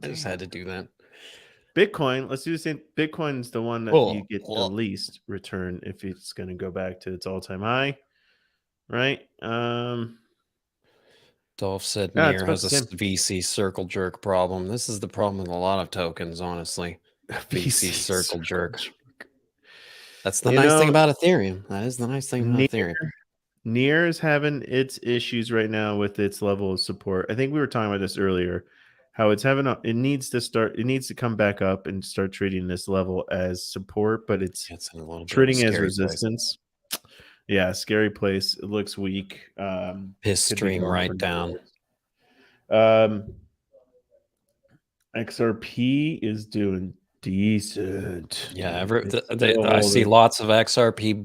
I just had to do that. Bitcoin, let's do the same. Bitcoin's the one that you get the least return if it's going to go back to its all-time high, right? Dolph said Yeah, Near has a VC circle jerk problem. This is the problem with a lot of tokens, honestly. VC circle jerk. That's the nice thing about Ethereum. That is the nice thing about Ethereum. Near is having its issues right now with its level of support. I think we were talking about this earlier. How it needs to come back up and start treating this level as support, but it's in a little treating as resistance. Place. Yeah, scary place. It looks weak. Piss stream right down. XRP is doing decent. Yeah, I see lots of XRP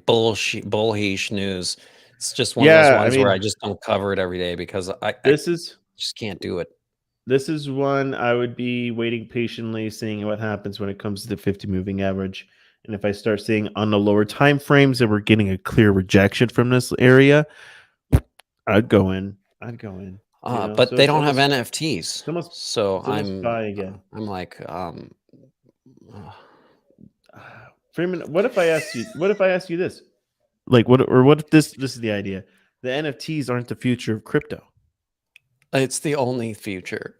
bullish news. It's just one of those ones where I just don't cover it every day because I just can't do it. This is one I would be waiting patiently, seeing what happens when it comes to the 50 moving average. And if I start seeing on the lower time frames that we're getting a clear rejection from this area, I'd go in. But so they don't have NFTs. So I'm buy again. I'm like, Freeman, what if I asked you this? Like what if this is the idea? The NFTs aren't the future of crypto. It's the only future.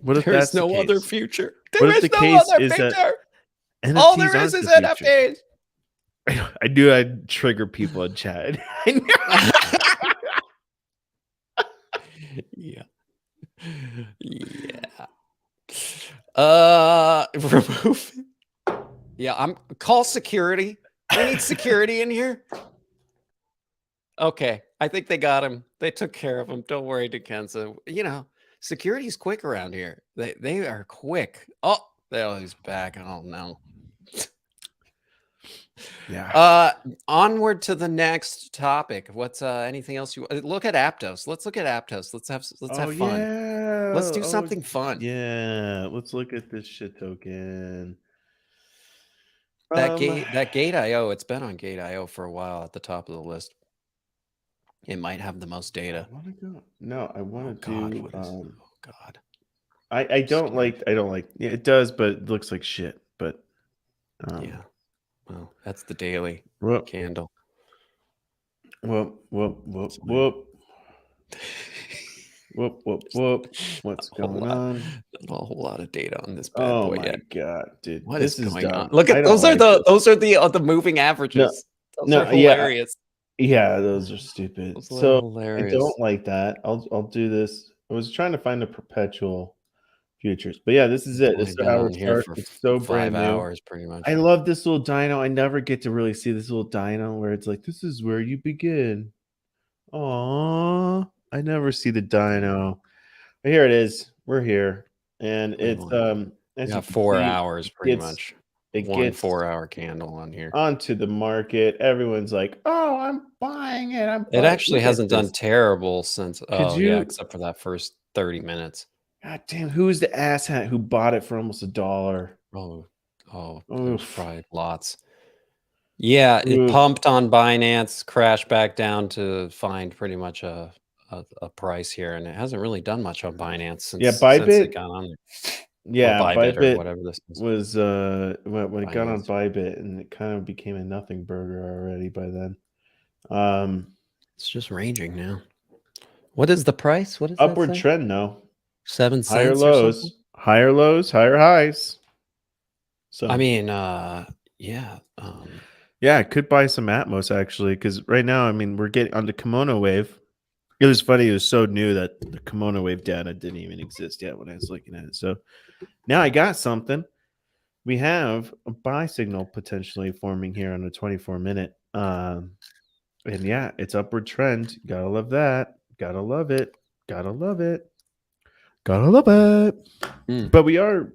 What if there's no other future? There is no other future. All there is NFTs. I knew I'd trigger people in chat. Yeah. Remove. Yeah, call security. We need security in here. Okay, I think they got him. They took care of him. Don't worry, Dickenza. Security's quick around here. They are quick. Oh, he's back. Oh no. Yeah. Onward to the next topic. What's anything else you look at Aptos? Let's look at Aptos. Let's have fun. Yeah. Let's do something fun. Yeah. Let's look at this shit token. That Gate.io, it's been on Gate.io for a while at the top of the list. It might have the most data. I want to go. No, I want to do. Oh God. I don't like. Yeah, it does, but it looks like shit. But yeah. Well, that's the daily candle. Whoop. What's going on? Not a whole lot of data on this bad boy yet. Oh my God, dude! What is going on? Look at those are the moving averages. Those are hilarious. Yeah, those are stupid. Those so hilarious. I don't like that. I'll do this. I was trying to find the perpetual futures, but yeah, this is it. This is how it starts. It's so brand 5 new. hours, pretty much. I love this little dino. I never get to really see this little dino where it's like, this is where you begin. Aww, I never see the dino. But here it is. We're here, and it's as 4 hours, pretty much. It gets 4 hour candle on here onto the market. Everyone's like, "Oh, I'm buying it." It actually hasn't done terrible since. Except for that first 30 minutes. God damn! Who's the asshat who bought it for almost $1? There's probably lots. Yeah, it pumped on Binance, crashed back down to find pretty much a price here, and it hasn't really done much on Binance since it got on there. Yeah, Bybit or whatever this is. Was when it got on Bybit, and it kind of became a nothing burger already by then. It's just ranging now. What is the price? What is Upward that say? trend, though. 7 Higher cents or something? lows, higher lows, higher highs. So I mean, yeah. yeah, I could buy some Atmos actually, because right now, I mean, we're getting on the Kimono Wave. It was funny. It was so new that the Kimono Wave data didn't even exist yet when I was looking at it. So now I got something. We have a buy signal potentially forming here on a 24-minute. And yeah, it's upward trend. Gotta love that. Gotta love it. Gotta love it. Gotta love it. But we are,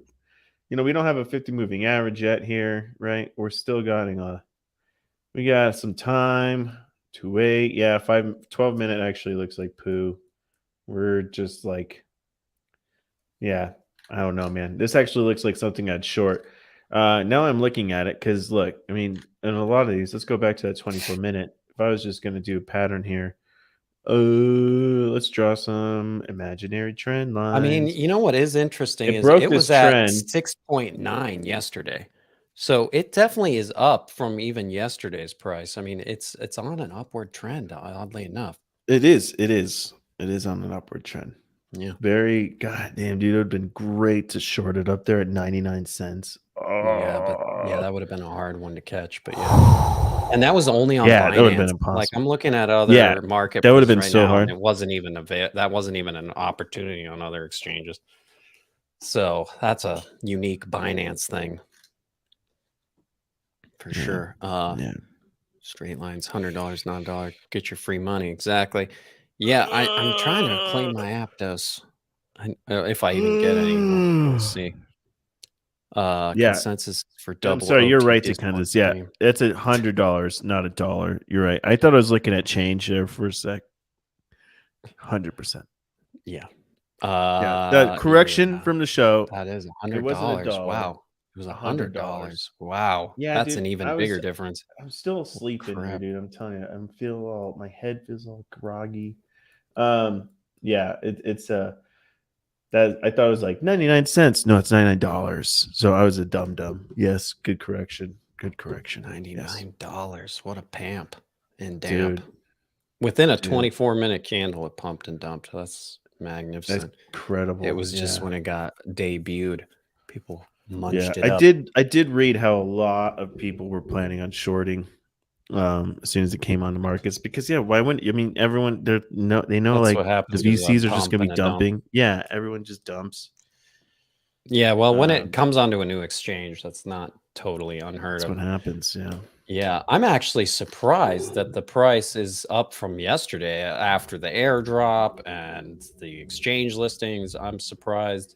we don't have a 50 moving average yet here, right? We're still we got some time to wait. Yeah, 12-minute actually looks like poo. We're just like, yeah, I don't know, man. This actually looks like something I'd short. Now I'm looking at it because look, I mean, in a lot of these, let's go back to that 24-minute. If I was just going to do a pattern here, let's draw some imaginary trend lines. I mean, you know what is interesting It is broke it this was at trend. 6.9 yesterday. So it definitely is up from even yesterday's price. I mean, it's on an upward trend, oddly enough. It is on an upward trend. Yeah. Very goddamn, dude. It would have been great to short it up there at 99 cents. Yeah, but yeah, that would have been a hard one to catch. But yeah, and that was only on Yeah, that would have been Binance. impossible. Like I'm looking at other Yeah, market that would have been right so now, hard. and it wasn't even that wasn't even an opportunity on other exchanges. So that's a unique Binance thing for sure. Yeah. Straight lines, $100, non-dollar, get your free money. Exactly. Yeah, I'm trying to claim my Aptos. If I even get any, we'll see. Yeah. Consensus for double. I'm sorry, you're OT right to is kind one of yeah. stream. It's $100, not a dollar. You're right. I thought I was looking at change there for a sec. 100%. Yeah. Yeah. The correction yeah, from the show. that is It wasn't $100. $1. Wow. It was $100. $100. Wow. Yeah, That's dude, an even bigger difference. I'm still asleep in here, crap. dude. I'm telling you, I'm feeling all my head feels all groggy. Yeah, it's that I thought it was like 99 cents. No, it's $99. So I was a dum. Yes, good correction. Good correction. $99. What a pamp and damp. Dude. Within a 24-minute candle, it pumped and dumped. That's magnificent. That's incredible. It was just when it got debuted, people munched it up. I did read how a lot of people were planning on shorting as soon as it came on the markets because why wouldn't you? I mean, everyone they know That's like what happens the with a VCs are just pump going to be and a dump. dumping. Yeah, everyone just dumps. Yeah, well, when it comes onto a new exchange, that's not totally unheard That's of. what happens. Yeah. Yeah, I'm actually surprised that the price is up from yesterday after the airdrop and the exchange listings. I'm surprised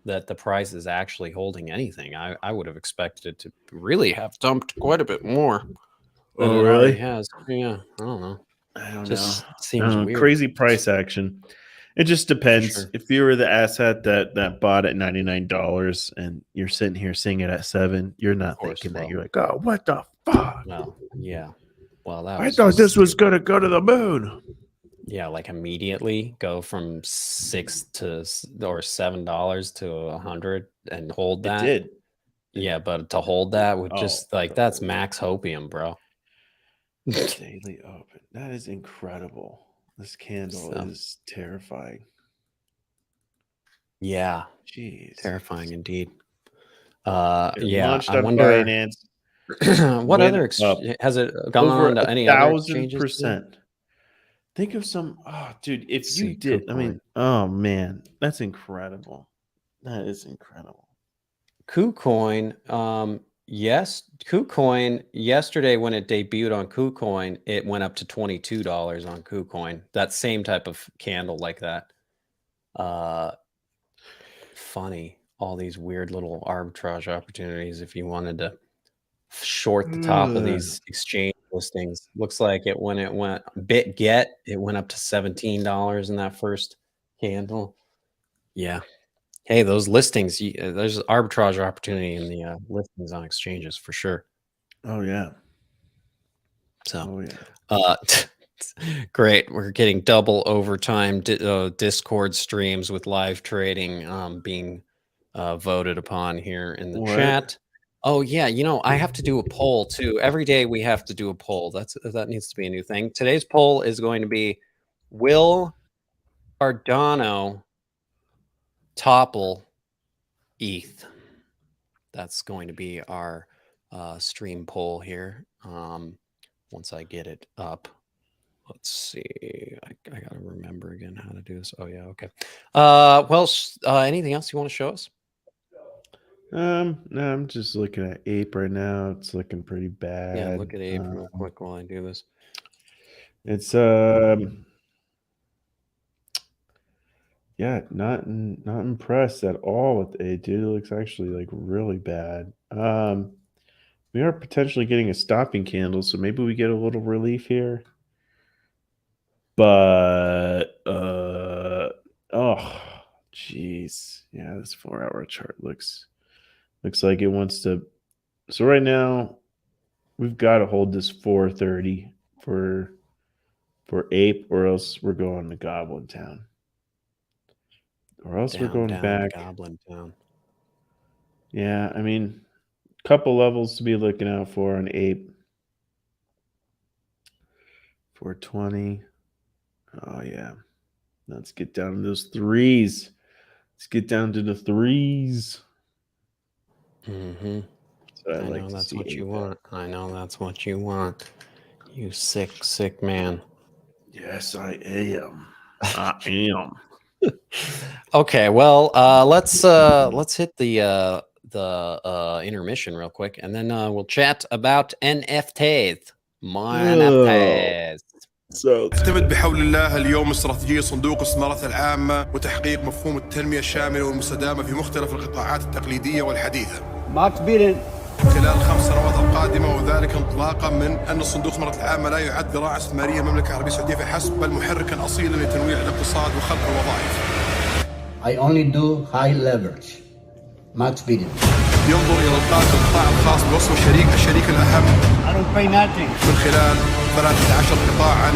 that the price is actually holding anything. I would have expected it to really have dumped quite a bit more. Oh, It really? already has. Yeah, I don't know. I don't Just know. seems weird. Crazy price action. It just depends. Sure. If you were the asset that bought at $99 and you're sitting here seeing it at $7, you're not thinking that. You're like, oh, what the fuck? Well, yeah. Well, that I was thought just this was stupid. gonna go to the moon. Yeah, like immediately go from $6 to or $7 to 100 and hold that. It did. Yeah, but to hold that would just like that's max hopium, bro. Daily open. That is incredible. This candle is terrifying. Yeah, Jeez, terrifying indeed. It Yeah, launched I on wonder Binance. what went other up has it gone over on to any other exchanges? 1,000%. Think of some. Oh, dude, if Let's you see, did, I mean, oh man, that's incredible. That is incredible. KuCoin, yes, KuCoin yesterday when it debuted on KuCoin, it went up to $22 on KuCoin. That same type of candle like that. Funny, all these weird little arbitrage opportunities if you wanted to short the top of these exchange listings. Looks like it when it went BitGet, it went up to $17 in that first candle. Yeah. Hey, those listings, there's arbitrage opportunity in the listings on exchanges for sure. Oh yeah. So, oh yeah. Great. We're getting double overtime Discord streams with live trading being voted upon here in the chat. Oh yeah, I have to do a poll too. Every day we have to do a poll. That needs to be a new thing. Today's poll is going to be: will Cardano topple ETH. That's going to be our stream poll here. Once I get it up. Let's see. I got to remember again how to do this. Oh, yeah. Okay. Well, anything else you want to show us? No, I'm just looking at Ape right now. It's looking pretty bad. Yeah, look at Ape real quick while I do this. It's yeah, not impressed at all with Ape, dude. It looks actually like really bad. We are potentially getting a stopping candle, so maybe we get a little relief here. But oh jeez. Yeah, this 4-hour chart looks like it wants to. So right now we've got to hold this 430 for Ape, or else we're going to Goblin Town. Or else we're going back. Goblin Town. Yeah, I mean, couple levels to be looking out for on Ape. 420. Oh yeah. Let's get down to those threes. Let's get down to the threes. Mm-hmm. So I know that's what you want. I know that's what you want. You sick man. Yes, I am. I am. Okay, well, let's hit the intermission real quick, and then we'll chat about NFTs. My NFTs. نعتمد بحول الله اليوم استراتيجية صندوق الاستثمارات العامة وتحقيق مفهوم التنمية الشاملة والمستدامة في مختلف القطاعات التقليدية والحديثة. خلال 5 سنوات القادمة، وذلك انطلاقا من أن الصندوق الاستثمارات العامة لا يعد ذراع استثمارية المملكة العربية السعودية فحسب، بل محركا أصيلا لتنويع الاقتصاد وخلق الوظائف. I only do high leverage. Max bidding. ينظر إلى القطاع الخاص بوصفه الشريك الأهم. I don't pay nothing. من خلال 13 قطاعا.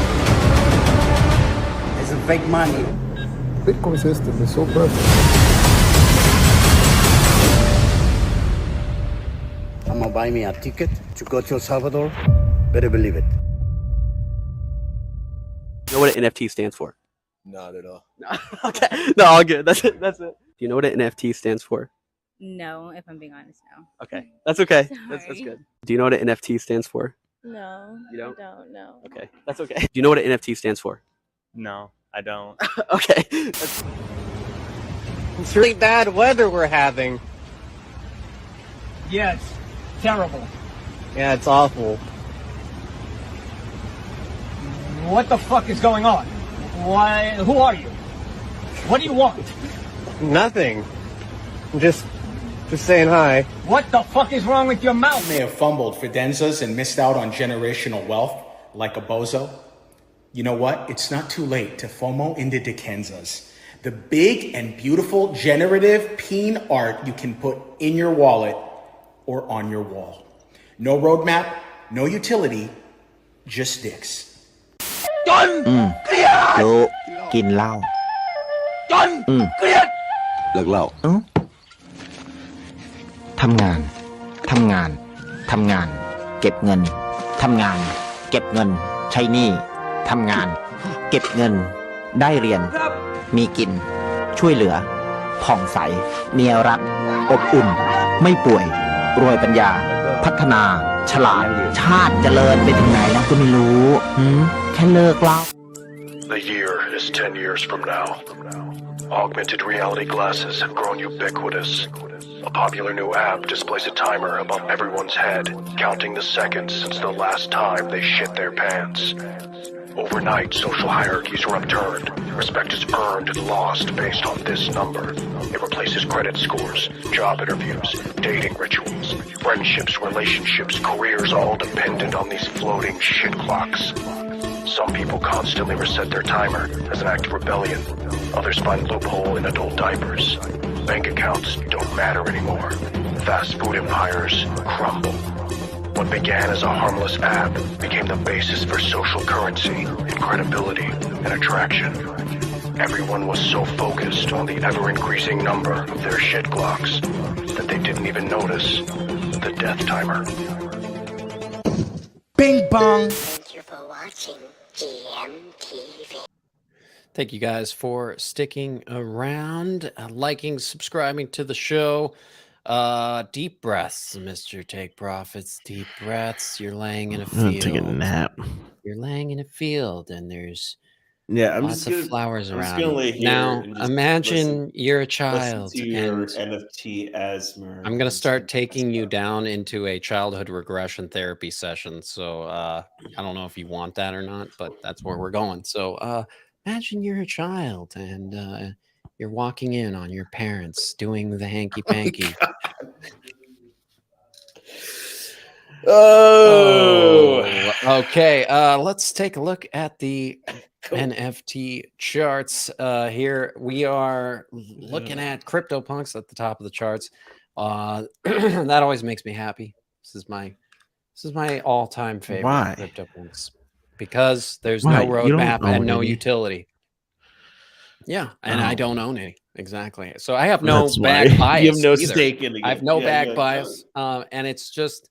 It's a fake money. Bitcoin system is so perfect. I'm gonna buy me a ticket to go to El Salvador. Better believe it. You know what an NFT stands for? Not at all. No. Okay. No, all good. That's it. That's it. Do you know what an NFT stands for? No, if I'm being honest, no. Okay. That's okay. That's Sorry. good. Do you know what an NFT stands for? No. You don't? I don't know. Okay. That's okay. Do you know what an NFT stands for? No, I don't. Okay. It's really bad weather we're having. Yeah, it's terrible. Yeah, it's awful. What the fuck is going on? Why? Who are you? What do you want? Nothing. I'm just saying hi. What the fuck is wrong with your mouth? May have fumbled fidenzas and missed out on generational wealth like a bozo. You know what? It's not too late to FOMO into Dikenzas. The big and beautiful generative peen art you can put in your wallet or on your wall. No roadmap, no utility, just dicks. รู้กินเหล้าเกลียดเลิกเหล้าทำงานเก็บเงินทำงานเก็บเงินใช้หนี้ทำงานเก็บเงินได้เรียนมีกินช่วยเหลือผ่องใสเมียรักอบอุ่นไม่ป่วยรวยปัญญาพัฒนาฉลาดชาติเจริญไปถึงไหนแล้วก็ไม่รู้แค่เลิกเหล้า The year is 10 years from now. Augmented reality glasses have grown ubiquitous. A popular new app displays a timer above everyone's head, counting the seconds since the last time they shit their pants. Overnight, social hierarchies are upturned. Respect is earned and lost based on this number. It replaces credit scores, job interviews, dating rituals, friendships, relationships, careers, all dependent on these floating shit clocks. Some people constantly reset their timer as an act of rebellion. Others find loophole in adult diapers. Bank accounts don't matter anymore. Fast food empires crumble. What began as a harmless app became the basis for social currency, credibility, and attraction. Everyone was so focused on the ever-increasing number of their shit clocks that they didn't even notice the death timer. Bing bong. Thank you for watching GMTV. Thank you guys for sticking around, liking, subscribing to the show. Deep breaths, Mr. Take Profits. Deep breaths. You're laying in a I'm gonna field. take a nap. You're laying in a field, and there's I'm lots of flowers I'm just around. gonna lay here Now, and just imagine you're a listen child, to your and NFT asthma. I'm gonna start taking you down into a childhood regression therapy session. So I don't know if you want that or not, but that's where we're going. So imagine you're a child and you're walking in on your parents doing the hanky panky. Okay. Let's take a look at the NFT charts. Here we are looking at CryptoPunks at the top of the charts. That always makes me happy. This is my all-time favorite. Why? CryptoPunks, because there's Why? no You don't roadmap and own no any? utility. Yeah, and I Oh. don't own any. Exactly. So I have no That's why. back bias. You have no either. stake in it. I have no Yeah, back yeah, bias. And it's just,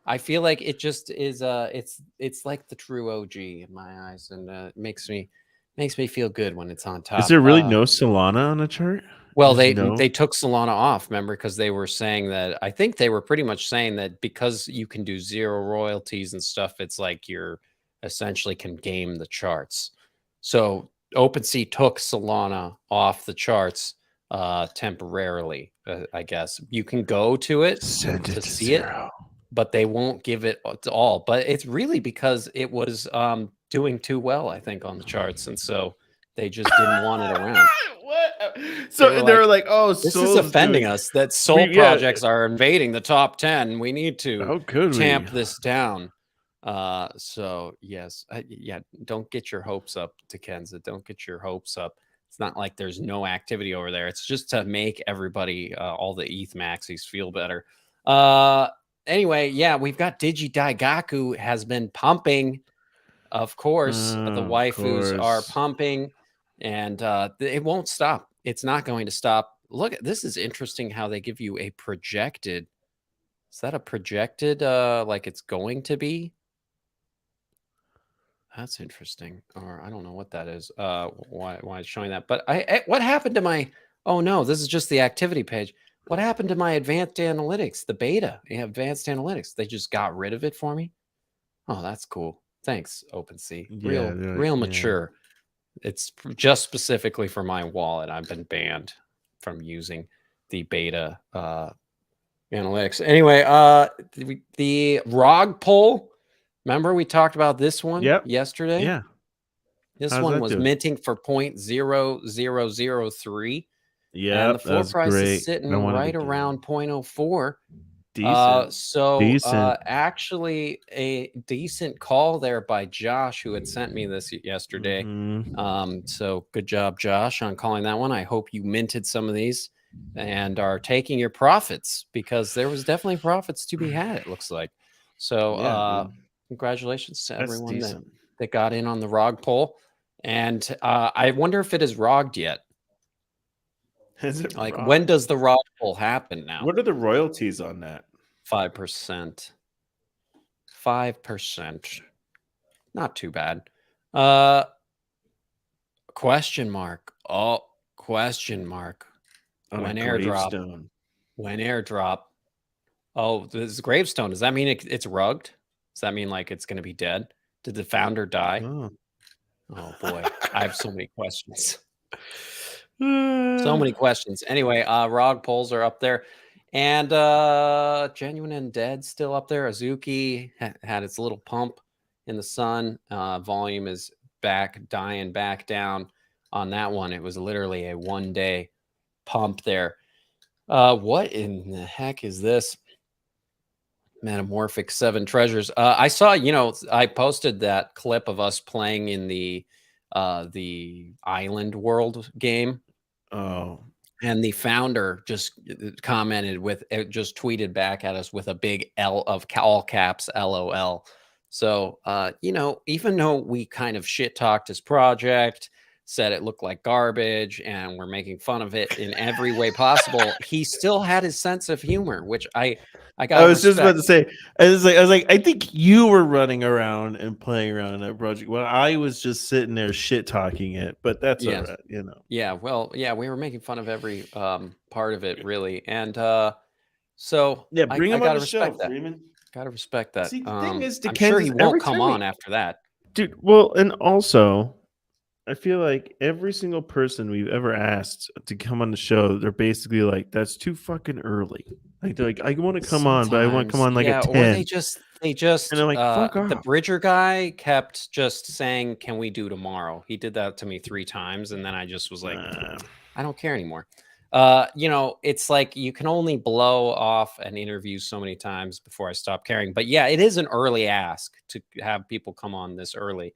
I feel like it just is. It's like the true OG in my eyes, and it makes me feel good when it's on top. Is there really no Solana on a chart? Well, There's they took Solana off, remember, because they were saying that, I think they were pretty much saying that because you can do zero royalties and stuff, it's like you're essentially can game the charts. So OpenSea took Solana off the charts temporarily. I guess you can go to it to see it, but they won't give it all. But it's really because it was doing too well, I think, on the charts, and so they just didn't want it around. What? So they were like, "Oh, this Sol's is offending doing- us that Sol projects are invading the top 10. We need to How could tamp we? this down." So yes, yeah, don't get your hopes up, Kenza. Don't get your hopes up. It's not like there's no activity over there. It's just to make everybody, all the ETH maxis, feel better. Anyway, yeah, we've got Digi-Daigaku has been pumping. Of course, the waifus are pumping, and it won't stop. It's not going to stop. Look, this is interesting how they give you a projected. Is that a projected like it's going to be? That's interesting. Or I don't know what that is. Why it's showing that? But what happened to my? Oh no, this is just the activity page. What happened to my advanced analytics? The beta, advanced analytics. They just got rid of it for me. Oh, that's cool. Thanks, OpenSea. Real mature. It's just specifically for my wallet. I've been banned from using the beta analytics. Anyway, the ROG poll. Remember we talked about this one yesterday? Yeah. This How's one that was doing? minting for 0.0003. Yeah, and the floor price is sitting right around 0.04. Decent. Actually, a decent call there by Josh, who had sent me this yesterday. So good job, Josh, on calling that one. I hope you minted some of these and are taking your profits, because there was definitely profits to be had, it looks like. So congratulations to everyone that got in on the ROG poll. And I wonder if it is ROG'd yet. Is it like ROG? when does the ROG poll happen now? What are the royalties on that? 5%. 5%. Not too bad. Question mark. Oh, question mark. On When a airdrop. gravestone. When airdrop. Oh, this is gravestone. Does that mean it's rugged? Does that mean like it's going to be dead? Did the founder die? Oh boy. I have so many questions. So many questions. Anyway, ROG polls are up there. And Genuine and Dead still up there. Azuki had its little pump in the sun. Volume is dying back down on that one. It was literally a 1-day pump there. What in the heck is this? Metamorphic 7 Treasures. I saw, I posted that clip of us playing in the Island World game. Oh. And the founder just commented just tweeted back at us with a big L of all caps, LOL. So, even though we kind of shit talked his project, said it looked like garbage and we're making fun of it in every way possible, he still had his sense of humor, which I got. I was just about to say, I was like, I think you were running around and playing around in that project. Well, I was just sitting there shit talking it, but that's all right, you know. Yeah, well, yeah, we were making fun of every part of it, really, and so yeah, bring him I on gotta the show, respect that. Freeman. Gotta respect that. See, the thing is, I'm sure he won't come on after that, dude. Well, and also, I feel like every single person we've ever asked to come on the show, they're basically like, "That's too fucking early." Like they're like, "I want to come on, but I want to come on like at 10." Or they just and I'm like, "Fuck the off." Bridger guy kept just saying, "Can we do tomorrow?" He did that to me 3 times, and then I just was like, I don't care anymore. You know, it's like you can only blow off an interview so many times before I stop caring. But yeah, it is an early ask to have people come on this early.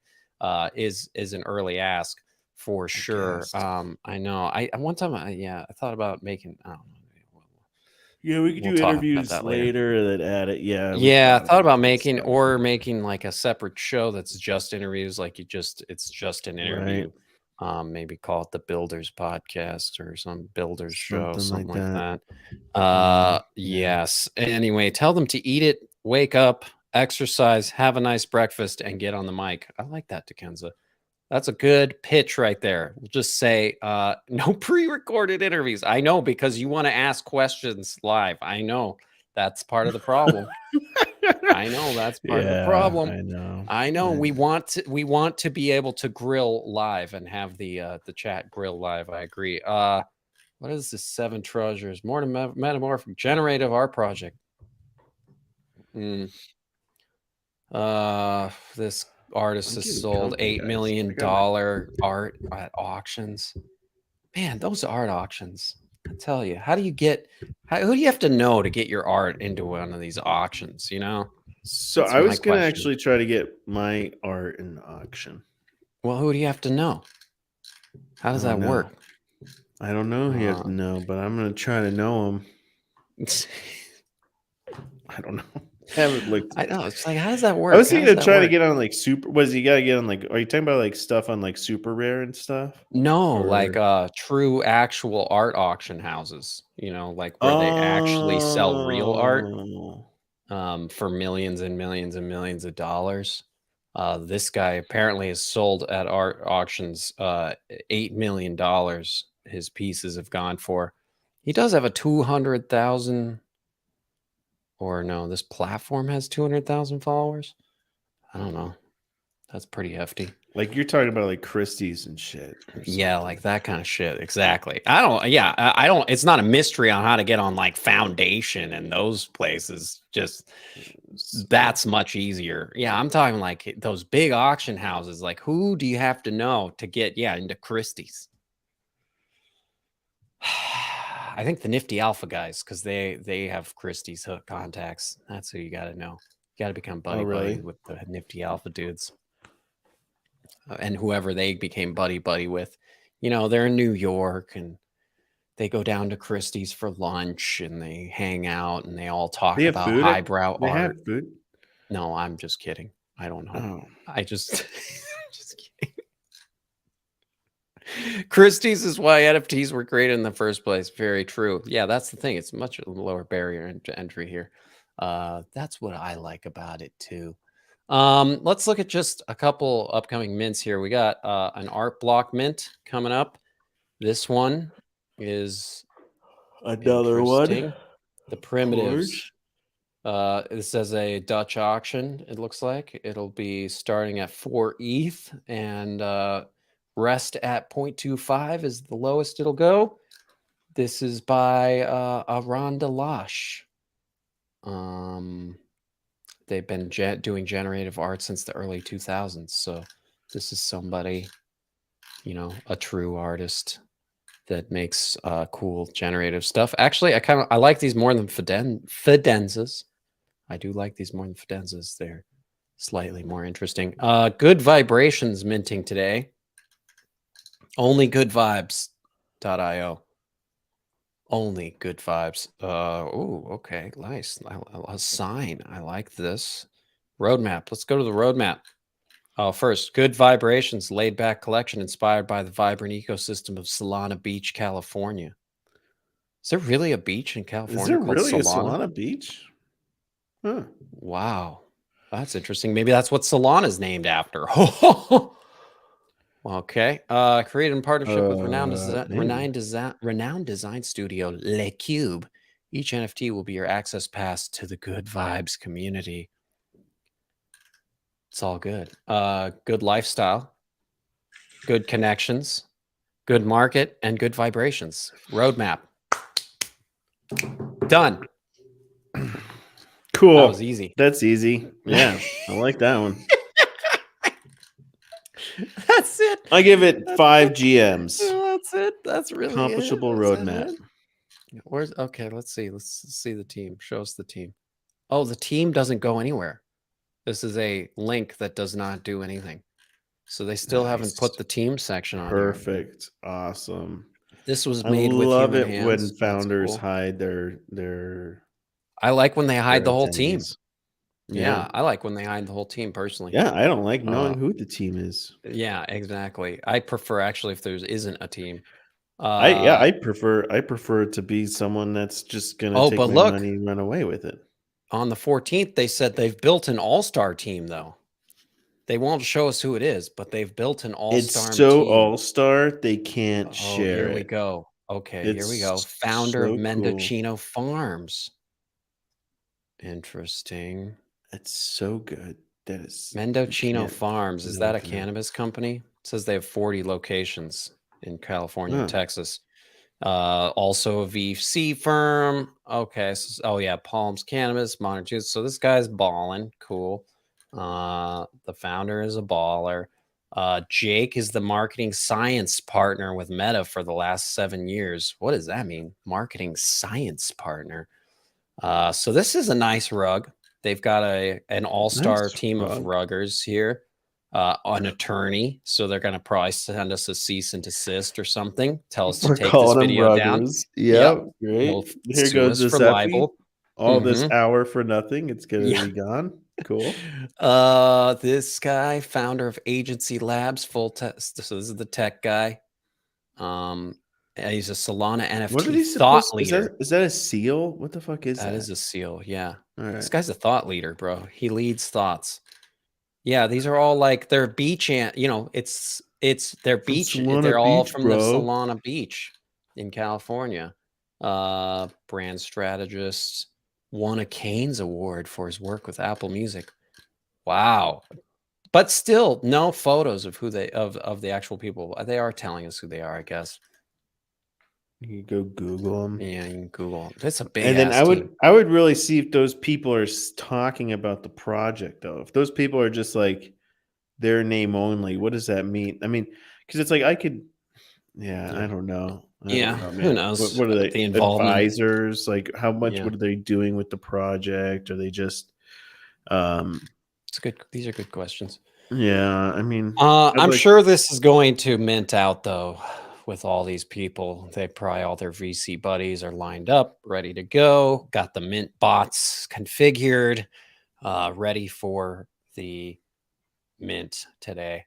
Is an early ask for sure. I know. I one time, I thought about making. I don't know. Yeah, we could do interviews later that add it. Yeah. Yeah, I thought about making like a separate show that's just interviews, like it's just an interview. Maybe call it the Builders Podcast or some Builders show, something like that. Yes. Anyway, tell them to eat it, wake up, exercise, have a nice breakfast, and get on the mic. I like that, Dekenza. That's a good pitch right there. We'll just say no pre-recorded interviews. I know, because you want to ask questions live. I know that's part of the problem. I know that's part of the problem. I know. We want to be able to grill live and have the chat grill live. I agree. What is this? 7 treasures, more metamorphic generative art project. This artist has sold $8 million art at auctions. Man, those art auctions, I tell you, who do you have to know to get your art into one of these auctions, you know? So I was going to actually try to get my art in the auction. Well, who do you have to know? How does that work? I don't know who you have to know, but I'm going to try to know him. I don't know. Haven't looked. I know. It's like, how does that work? I was thinking of trying to get on like super. You got to get on like? Are you talking about like stuff on like super rare and stuff? No, like true actual art auction houses. You know, like where they actually sell real art for millions and millions and millions of dollars. This guy apparently has sold at art auctions $8 million. His pieces have gone for. He does have a 200,000. Or no, this platform has 200,000 followers. I don't know. That's pretty hefty. Like you're talking about like Christie's and shit. Yeah, like that kind of shit. Exactly. I don't. It's not a mystery on how to get on like Foundation and those places. Just that's much easier. Yeah, I'm talking like those big auction houses. Like, who do you have to know to get into Christie's? I think the Nifty Alpha guys, because they have Christie's hook contacts. That's who you got to know. You got to become buddy with the Nifty Alpha dudes, and whoever they became buddy with. You know, they're in New York and they go down to Christie's for lunch and they hang out and they all talk about highbrow art. They have food? No, I'm just kidding. I don't know. I just kidding. Christie's is why NFTs were created in the first place. Very true. Yeah, that's the thing. It's much lower barrier to entry here. That's what I like about it too. Let's look at just a couple upcoming mints here. We got an art block mint coming up. This one is another one. The primitives. This is a Dutch auction. It looks like it'll be starting at 4 ETH and rest at 0.25 is the lowest it'll go. This is by Ron Delash. They've been doing generative art since the early 2000s. So this is somebody, you know, a true artist that makes cool generative stuff. Actually, I like these more than Fidenzas. I do like these more than Fidenzas. They're slightly more interesting. Good Vibrations minting today. Only Good Vibes.io. Only Good Vibes. Oh, okay. Nice. A sign. I like this. Roadmap. Let's go to the roadmap. Oh, first, Good Vibrations, laid back collection inspired by the vibrant ecosystem of Solana Beach, California. Is there really a beach in Is California there called really a Solana? Solana beach? Huh. Wow. That's interesting. Maybe that's what Solana is named after. Okay. Created in partnership with renowned design studio Le Cube. Each NFT will be your access pass to the Good Vibes community. It's all good. Good lifestyle, good connections, good market, and good vibrations. Roadmap. Done. Cool. That was easy. That's easy. Yeah, I like that one. That's it. I give it 5 GMs. That's it. That's really accomplishable roadmap. Where's okay? Let's see. Let's see the team. Show us the team. Oh, the team doesn't go anywhere. This is a link that does not do anything. So they still haven't put the team section on. Perfect. Awesome. This was made with love human it hands. when founders cool. hide their. I like when they hide the whole team. attendees. Yeah, I like when they hide the whole team personally. Yeah, I don't like knowing who the team is. Yeah, exactly. I prefer actually if there isn't a team. I prefer it to be someone that's just gonna take my money and run away with it. On the 14th, they said they've built an all-star team, though. They won't show us who it is, but they've built an all-star It's so team. all-star they can't share Here we it. go. Okay, here we It's go. Founder so of cool. Mendocino Farms. Interesting. It's so good. That is Mendocino Farms. Is that a open it. cannabis company? It says they have 40 locations in California and Huh. Texas. Also a VC firm. Okay. So, oh yeah, Palms Cannabis, Modern Juice. So this guy's balling. Cool. The founder is a baller. Jake is the marketing science partner with Meta for the last 7 years. What does that mean? Marketing science partner. So this is a nice rug. They've got an all-star team of ruggers here. An attorney, so they're going to probably send us a cease and desist or something. Tell us to take this video down. Yep, great. Well, Here sue goes us this for libel. all this hour for nothing. It's gonna be gone. Cool. This guy, founder of Agency Labs, full test. So this is the tech guy. He's a Solana NFT thought leader. Is that a seal? What the fuck is that? That is a seal. Yeah. All right. This guy's a thought leader, bro. He leads thoughts. Yeah, these are all like their beach, it's their beach. Solana They're all Beach, from bro. the Solana Beach in California. Brand strategist, won a Canes Award for his work with Apple Music. Wow. But still no photos of who of the actual people. They are telling us who they are, I guess. You can go Google them. Yeah, you can Google them. It's a big And then team. I would really see if those people are talking about the project though. If those people are just like their name only, what does that mean? I mean, because it's like I could, I don't know. I Yeah, don't know, who man. knows? What are they? The involvement. Advisors? Like how much? Yeah. What are they doing with the project? Are they just? It's good. These are good questions. Yeah, I mean, I'm sure this is going to mint out though. With all these people, they probably all their VC buddies are lined up, ready to go. Got the mint bots configured, ready for the mint today.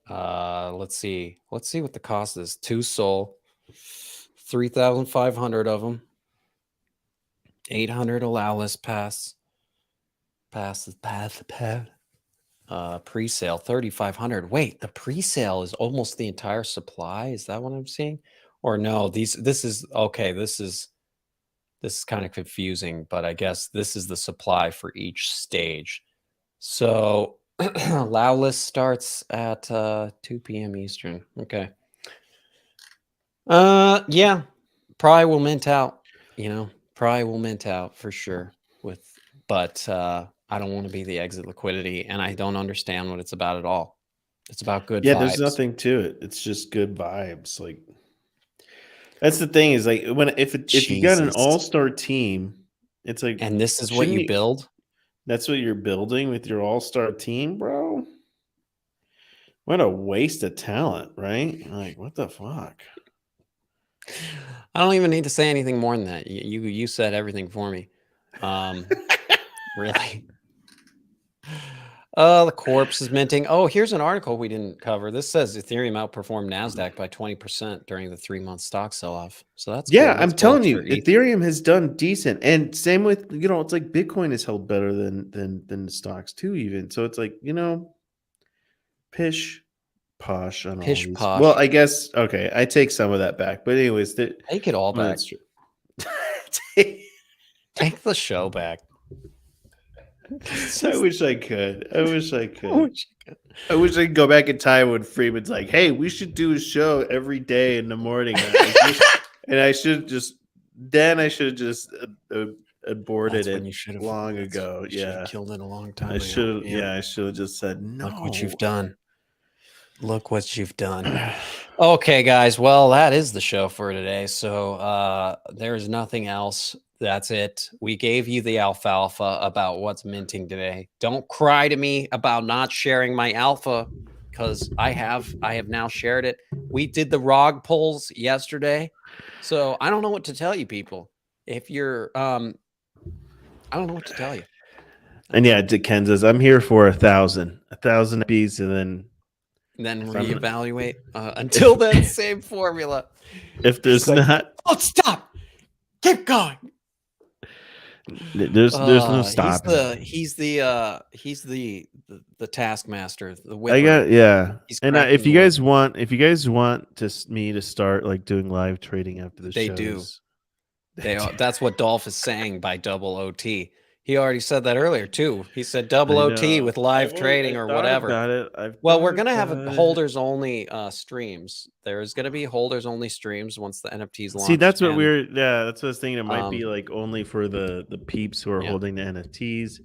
Let's see what the cost is. 2 SOL, 3,500 of them. 800 allow list pass. Pre-sale 3,500. Wait, the pre-sale is almost the entire supply. Is that what I'm seeing? Or no, this is okay. This is kind of confusing, but I guess this is the supply for each stage. So allow list starts at 2 p.m. Eastern. Okay. Yeah, probably will mint out, probably will mint out for sure but I don't want to be the exit liquidity, and I don't understand what it's about at all. It's about good vibes. There's nothing to it. It's just good vibes. Like that's the thing is like if you got an all-star team, it's like, and this is what you build. That's what you're building with your all-star team, bro. What a waste of talent, right? Like what the fuck? I don't even need to say anything more than that. You said everything for me. Really. The corpse is minting. Oh, here's an article we didn't cover. This says Ethereum outperformed Nasdaq by 20% during the 3-month stock sell-off. So that's Yeah, good. I'm That's telling bullish you, for ETH. Ethereum has done decent, and same with it's like Bitcoin is held better than the stocks too, even. So it's like pish posh on all Pish these. posh. Well, I guess okay, I take some of that back, but anyways, Take it all back. That's true. Take the show back. I wish I could. I wish I could. I wish I could go back in time when Freeman's like, "Hey, we should do a show every day in the morning," and I should just aborted it long ago. Yeah, killed it a long time I ago. should. Yeah, I should have just said no. Look what you've done. Look what you've done. Okay, guys. Well, that is the show for today. So there's nothing else. That's it. We gave you the alfalfa about what's minting today. Don't cry to me about not sharing my alpha, because I have now shared it. We did the ROG polls yesterday. So I don't know what to tell you, people. If you're I don't know what to tell you. And yeah, Dickenza's, I'm here for 1,000 bees, and then reevaluate until then, same formula. If there's not, oh, stop, keep going. There's no stopping. He's the taskmaster. The whipper. I got And if you guys want, me to start like doing live trading after the shows, they do. That's what Dolph is saying by double OT. He already said that earlier too. He said double OT with live trading or whatever. Well, we're gonna have holders only streams. There's gonna be holders only streams once the NFTs launch. See, that's what that's what I was thinking. It might be like only for the peeps who are holding the NFTs.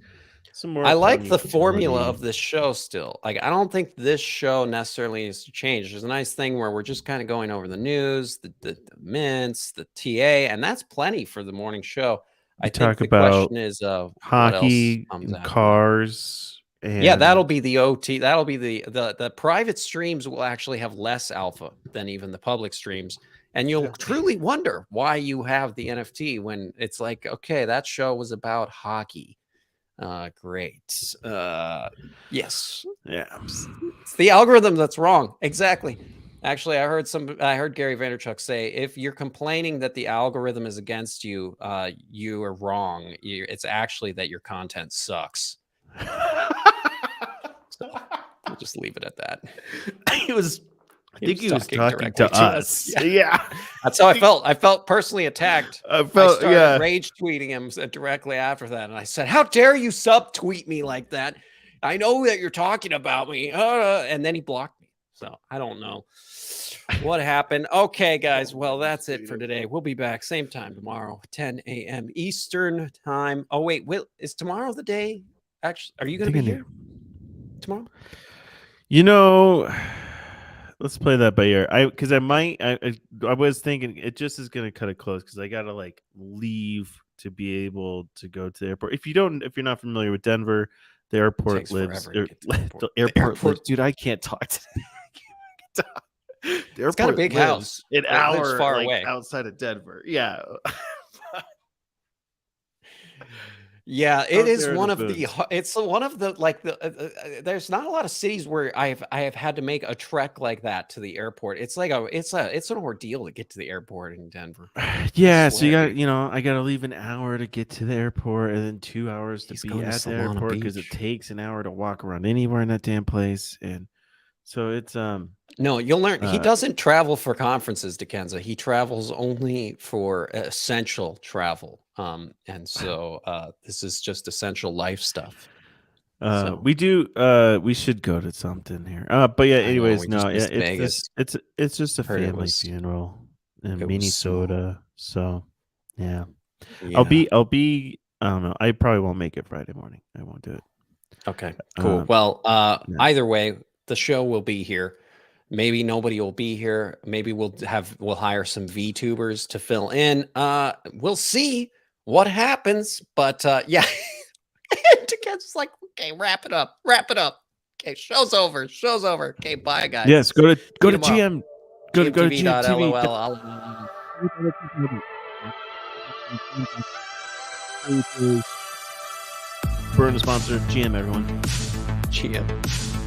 Some more. I like the formula of this show still. Like, I don't think this show necessarily needs to change. There's a nice thing where we're just kind of going over the news, the mints, the TA, and that's plenty for the morning show. I think the question is hockey, and cars. And yeah, that'll be the OT. That'll be the private streams will actually have less alpha than even the public streams. And you'll truly wonder why you have the NFT when it's like, okay, that show was about hockey. Great. Yes. Yeah. It's the algorithm that's wrong. Exactly. Actually, I heard Gary Vaynerchuk say, if you're complaining that the algorithm is against you, you are wrong. It's actually that your content sucks. So we'll just leave it at that. I think he was talking to us. Yeah. That's how I felt. I felt personally attacked. I started rage tweeting him directly after that. And I said, how dare you subtweet me like that? I know that you're talking about me. And then he blocked me. So I don't know what happened. Okay, guys. Well, that's it for today. We'll be back same time tomorrow, 10 a.m. Eastern time. Oh, wait. Is tomorrow the day? Actually, are you going to be here tomorrow? Let's play that by ear. I was thinking it just is going to cut it close because I got to like leave to be able to go to the airport. If you're not familiar with Denver, the airport lives. The airport lives. Dude, I can't talk today. It's got a big house. An hour far away outside of Denver. Yeah. Yeah, it is one of the. It's one of the there's not a lot of cities where I have had to make a trek like that to the airport. It's like it's an ordeal to get to the airport in Denver. Yeah, so you got I got to leave an hour to get to the airport and then 2 hours to be at the airport because it takes an hour to walk around anywhere in that damn place. And so it's no, you'll learn. He doesn't travel for conferences, Dickenza. He travels only for essential travel. And so this is just essential life stuff. We should go to something here. But yeah, anyways, it's just a family funeral in Minnesota. So yeah. I'll be I don't know. I probably won't make it Friday morning. I won't do it. Okay, cool. Well, either way, the show will be here. Maybe nobody will be here. Maybe we'll hire some VTubers to fill in. We'll see what happens. But yeah, Dickenza's like, okay, wrap it up. Okay, show's over. Okay, bye, guys. Yes, go to GM. Go to GMTV.lol. Burn the sponsor, GM, everyone. Cheers.